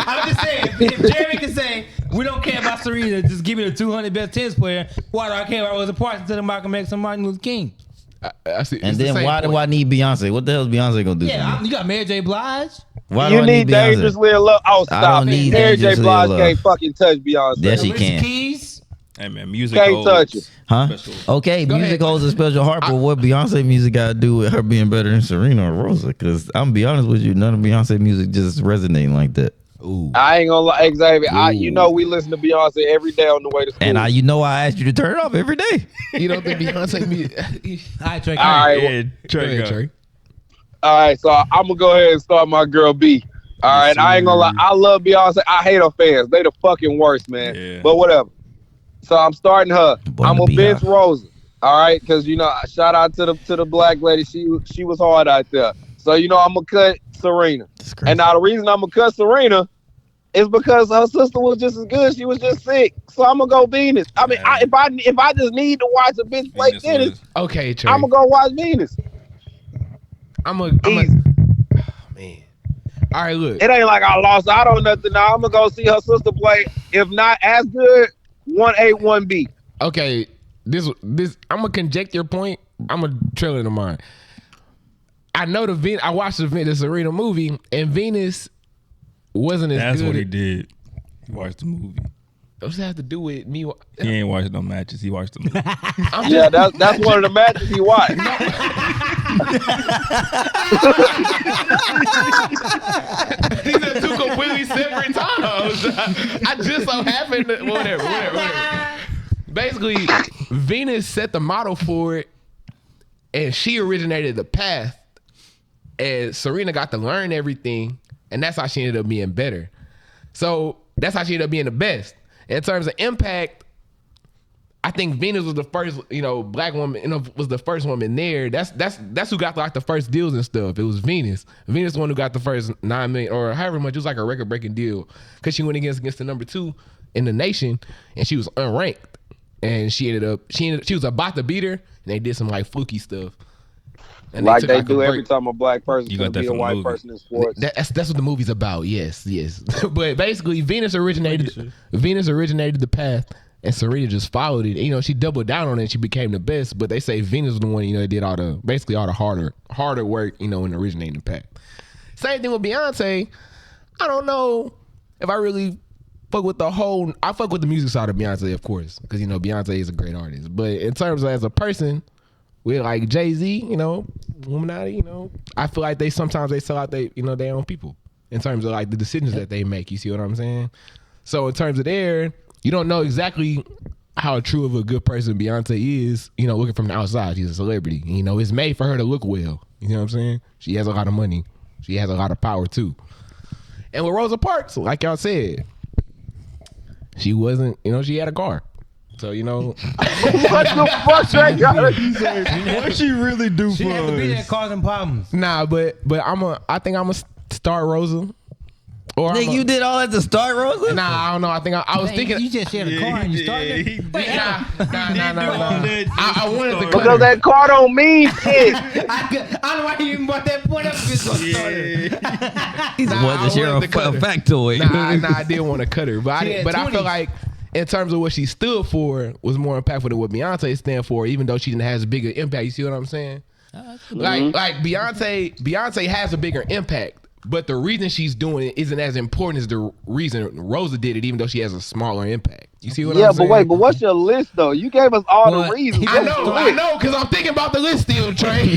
I'm just saying, if Jeremy can say we don't care about Serena, just give me the 200 best tennis player. Why do I care about Rosa Parks instead of Malcolm X and Martin Luther King? I see. And then why do I need Beyonce? What the hell is Beyonce gonna do? Yeah, for me? you got Mary J. Blige. Why do You I need Beyonce? dangerously in love. Oh, I stop! don't need Mary J. Dangerously in Blige Love. can't fucking touch Beyonce. Yes, she Alicia can. Keys. Hey man, music Can't holds touch it. Huh? special- Okay, Go music ahead. holds a special heart, but what Beyonce music got to do with her being better than Serena or Rosa? Because I'm gonna be honest with you, none of Beyonce music just resonating like that. Ooh. I ain't gonna lie, Xavier. You know we listen to Beyonce every day on the way to school. And I asked you to turn it off every day. You don't think Beyonce music? All right, Trey. All right. Yeah, Go Trey, ahead, go. Trey. All right, so I'm gonna go ahead and start my girl B. All right, I ain't gonna lie. I love Beyonce. I hate her fans. They the fucking worst, man. Yeah. But whatever. So I'm starting her. Born I'm to gonna be bench high. Rosa. All right, because shout out to the black lady. She was hard out there. So I'm gonna cut Serena. And now the reason I'm gonna cut Serena is because her sister was just as good. She was just sick. So I'm gonna go Venus. I mean, Yeah. if I just need to watch a bitch play Venus tennis, was- Okay, Trey. I'm gonna go watch Venus. Easy. Man. All right, look. It ain't like I lost out on nothing. Now I'm gonna go see her sister play. If not as good, 1A, 1B. Okay, this I'm gonna conject your point. I'm gonna trail into mine. I know I watched the Serena movie, and Venus wasn't as That's good. what he did. He watched the movie. What does that have to do with me? He ain't watched no matches. He watched the movie. Yeah, that's one of the matches he watched. These are two completely separate times. I just so happened to whatever. Basically, Venus set the model for it, and she originated the path. And Serena got to learn everything, and that's how she ended up being better. So that's how she ended up being the best. In terms of impact, I think Venus was the first, black woman, was the first woman there. That's who got like the first deals and stuff. It was Venus. Venus the one who got the first 9 million or however much. It was like a record breaking deal because she went against the number 2 in the nation, and she was unranked. And she was about to beat her, and they did some like fluky stuff. And Like took, they a do break. every time a black person You can got that be a from the white movie. person in sports. That's what the movie's about. Yes. But basically, Venus originated the path, and Serena just followed it. She doubled down on it. And she became the best. But they say Venus was the one that did all the harder work. In originating the path. Same thing with Beyonce. I don't know if I really fuck with I fuck with the music side of Beyonce, of course, because Beyonce is a great artist. But in terms of as a person, with like Jay-Z, Illuminati, I feel like they sometimes sell out their own people in terms of like the decisions that they make. You see what I'm saying? So in terms of you don't know exactly how true of a good person Beyonce is, looking from the outside. She's a celebrity. It's made for her to look well. You know what I'm saying? She has a lot of money. She has a lot of power too. And with Rosa Parks, like y'all said, she wasn't, she had a car. So, What the fuck that got? What she really do She for had to be there us? causing problems. nah, but I think I'm gonna start Rosa. Or Nigga, you did all that to start, Rosa? Nah, I don't know. I think I was Dang, thinking. you just shared a car and you started it. Wait, Nah. I wanted to cut Because her. that car don't mean shit. I don't know why you even brought that point up. It's gonna start it. He's Nah, wanted I to share wanted to cut a her. factoid. Nah, I did want to cut her, but She had I feel 20s. like in terms of what she stood for was more impactful than what Beyonce stand for, even though she didn't have as big an impact. You see what I'm saying? Like Beyonce has a bigger impact. But the reason she's doing it isn't as important as the reason Rosa did it, even though she has a smaller impact. You see what I'm saying? But what's your list though? You gave us all Well, the reasons. he- I What's your know, list? because I'm thinking about the list still, Trey.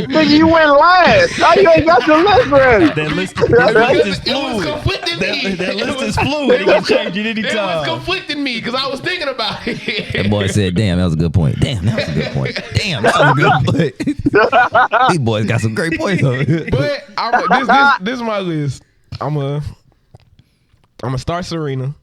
Nigga, you went last. How you ain't got your list ready? That list Because is it was fluid. conflicting me. That list It was- is fluid. It can change at any It was time. conflicting me because I was thinking about it. That boy said, damn, that was a good point. Damn, that was a good point. Damn, that was a good point. These boys got some great points on it. But this is my list. I'm gonna start Serena.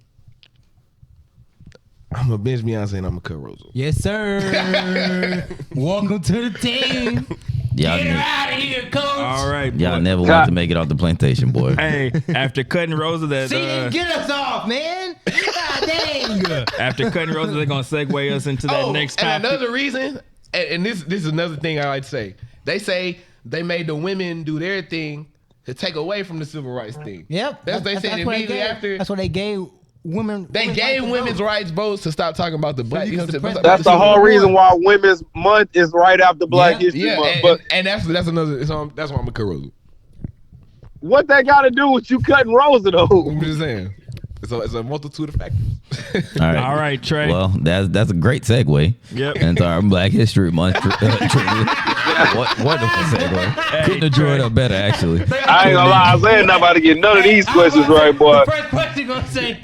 I'm gonna bench Beyonce and I'm gonna cut Rosa. Yes, sir. Welcome to the team. Y'all, Get her ne- out of here, coach. All right, y'all boy. never want to make it off the plantation, boy. Hey, after cutting Rosa, See, get us off, man. God dang. after cutting Rosa, they're gonna segue us into that next and topic. another reason, and this is another thing I like to say. They say they made the women do their thing to take away from the civil rights thing. Yep. That's they said what immediately gave. after. That's what they gave women. They women's gave right to women's vote. rights votes to stop talking about the black. you You know can what I'm saying? suppress- That's the whole reason why Women's Month is right after Black History Yeah, Month. But and that's another. So that's why I'm a cut Rosa. what that got to do with you cutting Rosa though? I'm just saying. So it's a multitude of factors. All right, Trey. Well, that's a great segue. Yep. Into our Black History Month. Wonderful segue. Couldn't have drew it up better, actually. I ain't gonna lie, Isaiah not about to get none of these questions right, boy. The first question gonna say,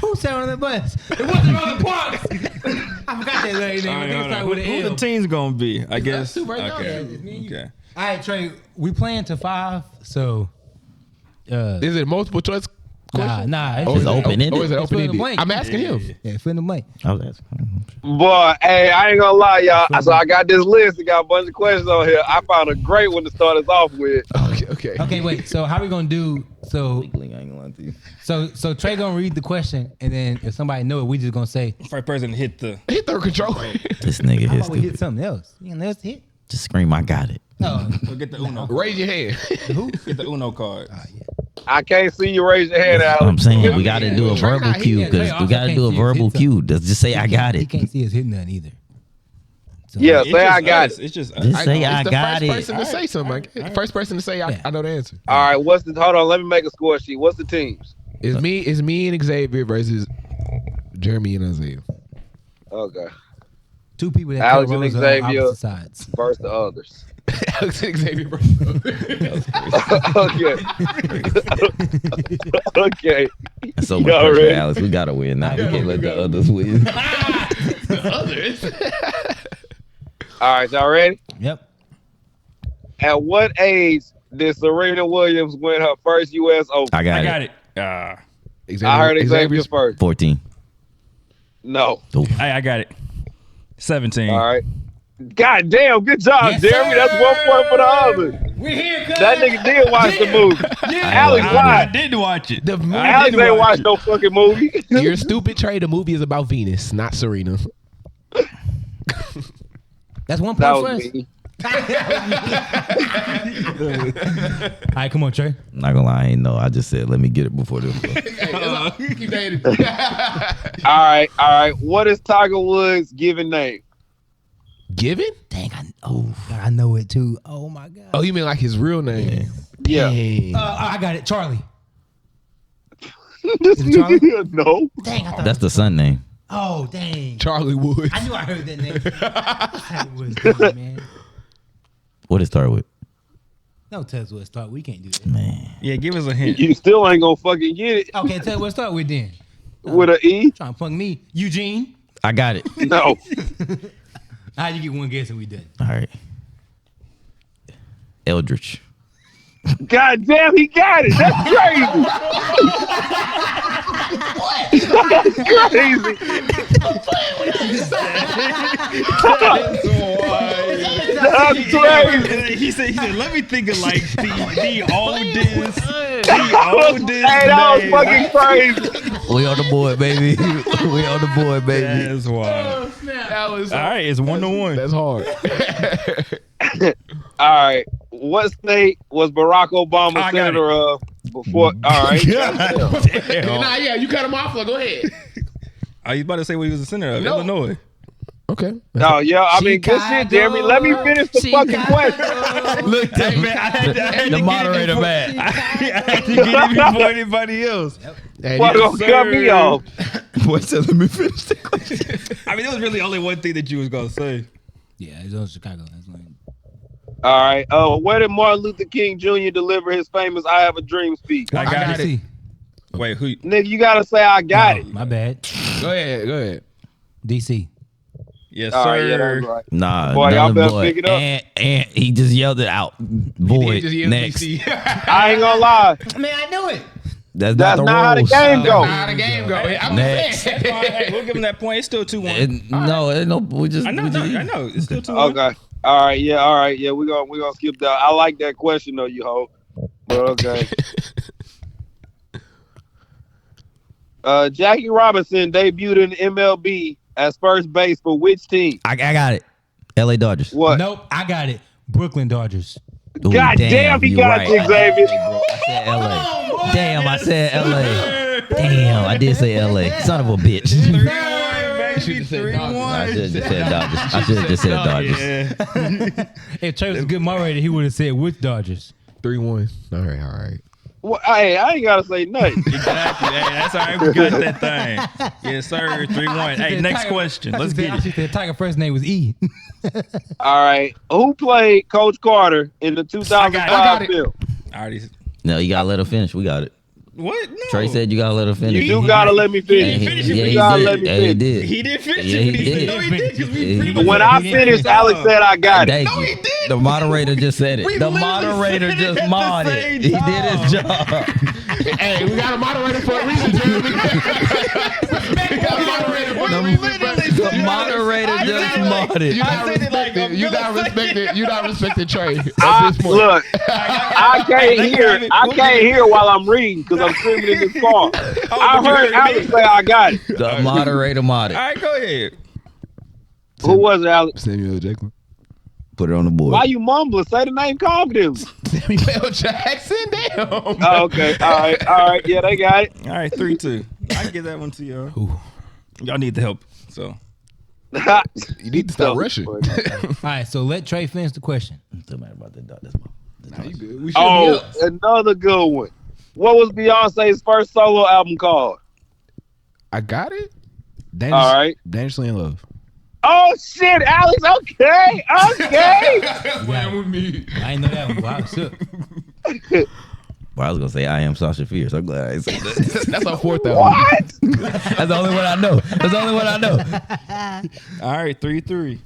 who sat on the bus? It wasn't on the parks. I forgot that lady name. They start with an Who L. the team's gonna be? I guess. two right now. Okay. Okay. All right, Trey, we playing to 5, so Is it multiple choice? nah. It's open-ended. Or is it It's fill in the open-ended? blank. I'm asking him. Yeah, fill in the blank. Oh, that's Boy, hey, I ain't gonna lie, y'all. So I got this list. It got a bunch of questions on here. I found a great one to start us off with. Okay, wait. So how we gonna do? So legally, I ain't gonna lie to you. so Trey gonna read the question, and then if somebody know it, we just gonna say, First person to hit the. Hit third control. This nigga how here about we hit stupid. something else? You know, let's hit. Just scream, I got it. Oh, Get the Uno. Raise your hand. who? Get the Uno card. I can't see you raise your hand, Alex. I'm saying we got to do a Trey verbal not cue hitting. because we got to do a Trey also verbal can't see cue. Just say I got He it. can't see us hitting nothing either. So, Yeah, It's say just I got us. it. It's just us. Just say It's I the got first it. person to say something. First person to say I know the answer. All right, hold on, let me make a score sheet. What's the teams? It's me and Xavier versus Jeremy and Isaiah. Okay. 2 people that Alex play and roles on Xavier. opposite sides. Versus the others. Alex and Xavier versus Okay. Okay. So much Y'all pressure, ready? Alex. We gotta win now. We can't let the others win. All right, y'all ready? Yep. At what age did Serena Williams win her first U.S. Open? I got I it. got it. I heard Xavier's first. 14. No. Hey, I got it. 17. All right. God damn, good job, Yes, Jeremy. sir. That's 1 point for the other. We're here, cuz. That nigga did watch the movie. Alex I lied. did watch it. The movie Alex did ain't watch watched no fucking movie. You're stupid, Trey. The movie is about Venus, not Serena. That's 1 That point for was us. me. All right, come on, Trey. I'm not gonna lie, I ain't know. I just said let me get it before this. All right. What is Tiger Woods' given name? Given? Dang, I know it too. Oh my god. Oh, you mean like his real name? Yeah. Dang. I got it, Charlie. This it Charlie? nigga, no. Dang, I thought. That's the son name. Oh dang. Charlie Woods. I knew I heard that name. That was good, man. What it start with? No, tell us what it start. We can't do that. Man. Yeah, give us a hint. You still ain't gonna fucking get it Okay, tell us what it start with then. with an E? Trying to punk me, Eugene. I got it. No. How'd you get one guess and we done? All right. Eldritch. God damn, he got it. That's crazy. That's crazy. He said, let me think of like the oldest. Hey, that was fucking crazy. We on the board, baby. We on the board, baby. That's wild. That was All right, it's 1-1. That's hard. All right. What state was Barack Obama I got senator of before? All right. Nah, yeah, you cut him off. Go ahead. I was about to say what he was the center of. No. Illinois. Okay. No, yeah. I mean, good shit, Jeremy. Let me finish the fucking question. Look, man, I had The moderator, man. I had to get it before anybody else. Why gonna cut me off? What's that? Let me finish the question. I mean, there was really only one thing that you was gonna say. Yeah, it's on Chicago. That's like, All right. Where did Martin Luther King Jr. deliver his famous "I Have a Dream" speech? I got it. DC. Wait, who? Nigga, you gotta say I got it. My bad. Go ahead. DC. Yes, All right, sir. yeah, that's right. Nah, Boy, y'all another better boy. pick it up. And he just yelled it out. Boy, next. I ain't gonna lie. Man, I knew it. That's That's not the not how the rules. game go. How the game go? I'm Next. saying. Hey, we'll give him that point. It's still 2-1. No, we just. I know. we just- I know. It's still 2-1. Okay. All right. Yeah. We're gonna skip that. I like that question though, you hoe. But okay. Jackie Robinson debuted in MLB as first base for which team? I got it. LA Dodgers. What? Nope, I got it. Brooklyn Dodgers. Ooh, God damn, he you got right. it, Xavier. I said LA. Damn, I said LA. Damn, I did say LA. Son of a bitch. 3-1, Should've said 3-1. I should have just said Dodgers. I should have just said Dodgers. Yeah. If Trey was a good moderator, he would have said which Dodgers. 3-1. All right. Well, hey, I ain't gotta say nothing. Exactly. Hey, that's all right. We got that thing. Yes, sir. 3-1. Hey, next question. Let's get it. The Tiger first name was E. All right. Who played Coach Carter in the 2005 film? I already. No, you gotta let her finish. We got it. What? No. Trey said you gotta let her finish. You gotta let me finish. You gotta let me Yeah, he finish. did. He did finish Yeah, it. he did. No, he did. 'Cause we Yeah, pretty much- When I finished, Alex said I got it. Thank you. he did. The moderator just said it. We The literally moderator said it just at the modded. same He time. did his job. Hey, we got a moderator for a reason, Jeremy. The moderator just modded. You not respected Trey at this point. Look, I can't hear while I'm reading because I'm screaming in this car. I heard Alex say I got it. The moderator modded. All right, go ahead. Who was it, Alex? Samuel Jackson. Put it on the board. Why you mumbling? Say the name confidently. Samuel Jackson, damn. Oh, okay. All right. Yeah, they got it. All right, 3-2. I can give that one to y'all. Y'all need the help. So You need to stop rushing. All right, so let Trey finish the question. I'm still mad about that dog. That's my. You good. We should be Oh, up. another good one. What was Beyonce's first solo album called? I got it. All right. Dangerously in Love. Oh shit, Alex. Okay. Playing with me. I ain't know that one. Wow, shook. Well, I was gonna say I am Sasha Fierce. I'm glad I ain't said that. That's our fourth album. What? That's the only one I know. all right, 3-3.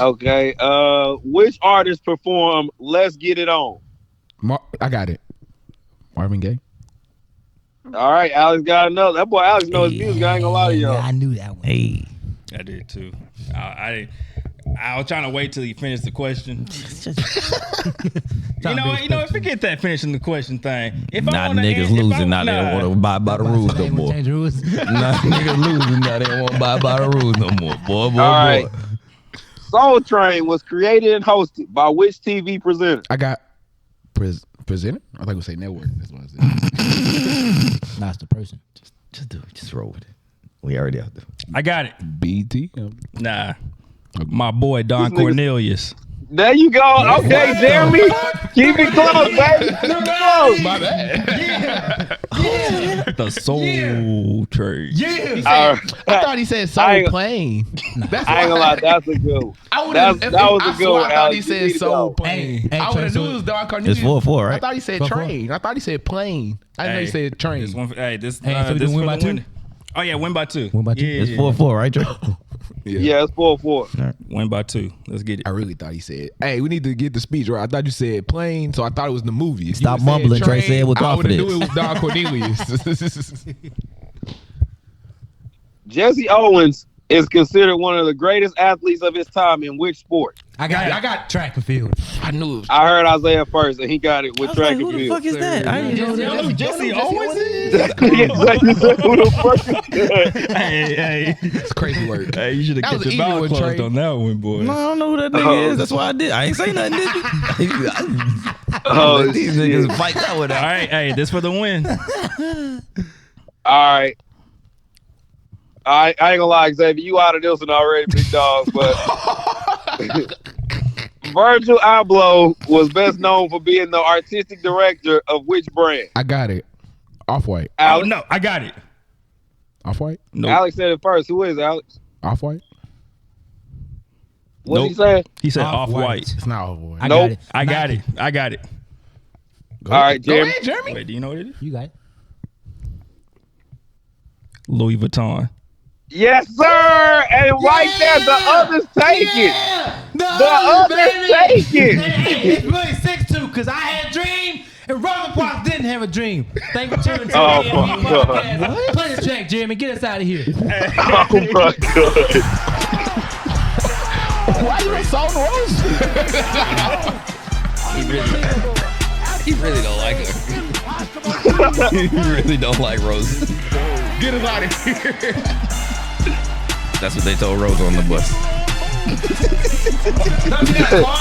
Okay. Which artist performed "Let's Get It On"? I got it. Marvin Gaye. All right, Alex got another. That boy Alex knows his music. I ain't gonna lie to y'all. Yeah, I knew that one. Hey, I did too. I was trying to wait till he finished the question. You know, forget that finishing the question thing. If I nah, wanna niggas answer- if losing I- now. They don't want to abide by the rules no more. Change the rules. Nah, niggas losing now. They don't want to abide by the rules no more. Boy. All right. Soul Train was created and hosted by which TV presenter? I got presenter. I thought we say network. That's what I said. That's the person. Just do it. Just roll with it. We already out there. I got it. BT. Nah. My boy Don This nigga- Cornelius. There you go. Okay, Jeremy. Keep it close, baby. Keep it close. My bad. The Soul Train. Yeah. All right. I thought he said I Soul ain't- Plane. That's I ain't gonna lie. That's a good one. I would That have. was a good one, I thought Alex. he You said need to Soul go. Plane. Hey, I would have Trey, knew it was Don Cornelius. It's 4-4, right? I thought he said 4-4. train. I thought he said plane. I didn't know he said train. This one, hey, this. Hey, so we this doing for win the by win. two? Oh yeah, win by 2. Win by 2? Yeah, It's 4-4, right, Trey? Yeah, it's 4-4. Win by 2. Let's get it. I really thought he said, "Hey, we need to get the speech right." I thought you said plane, so I thought it was the movie. If you Stop would've said mumbling, Trey. Say it with I would have confidence. knew it was Don Cornelius. Jesse Owens is considered one of the greatest athletes of his time in which sport? I got track and field. I knew it was. I heard Isaiah first, and he got it with track and Who the field. fuck is that? I didn't know that. Jesse Owens is? Yes, who the fuck is that? Hey, It's crazy work. hey, you should That have was kept your an easy mouth one, closed Trey. on that one, boy. No, I don't know who that nigga is. That's why I did. I ain't say nothing, did Oh, These shit. niggas fight out with All that. right, hey, this for the win. All right. I ain't gonna lie, Xavier, you out of this one already, big dog. But Virgil Abloh was best known for being the artistic director of which brand? I got it. Off white. Oh Alex, no, I got it. Off white. No, Alex said it first. Who is Alex? Off white. What's Nope. he saying? he said Off-White. off-white. It's not off white. I Nope. got it. I got Nike. it. I got it. Go All ahead. right, Go Jeremy. ahead, Jeremy. Wait, do you know what it is? You got it. Louis Vuitton. Yes, sir. And right there, the others take it. The others take it. Hey, it's really 6-2 because I had a dream and Roman Parks didn't have a dream. Thank you for tuning in Oh, to the my DNP God. Podcast. Play the track, Jeremy. Get us out of here. Oh my god. Why you so rose? He really don't like her. He really don't like Rose. Get us out of here. That's what they told Rose on the bus. Don't do that, Mark.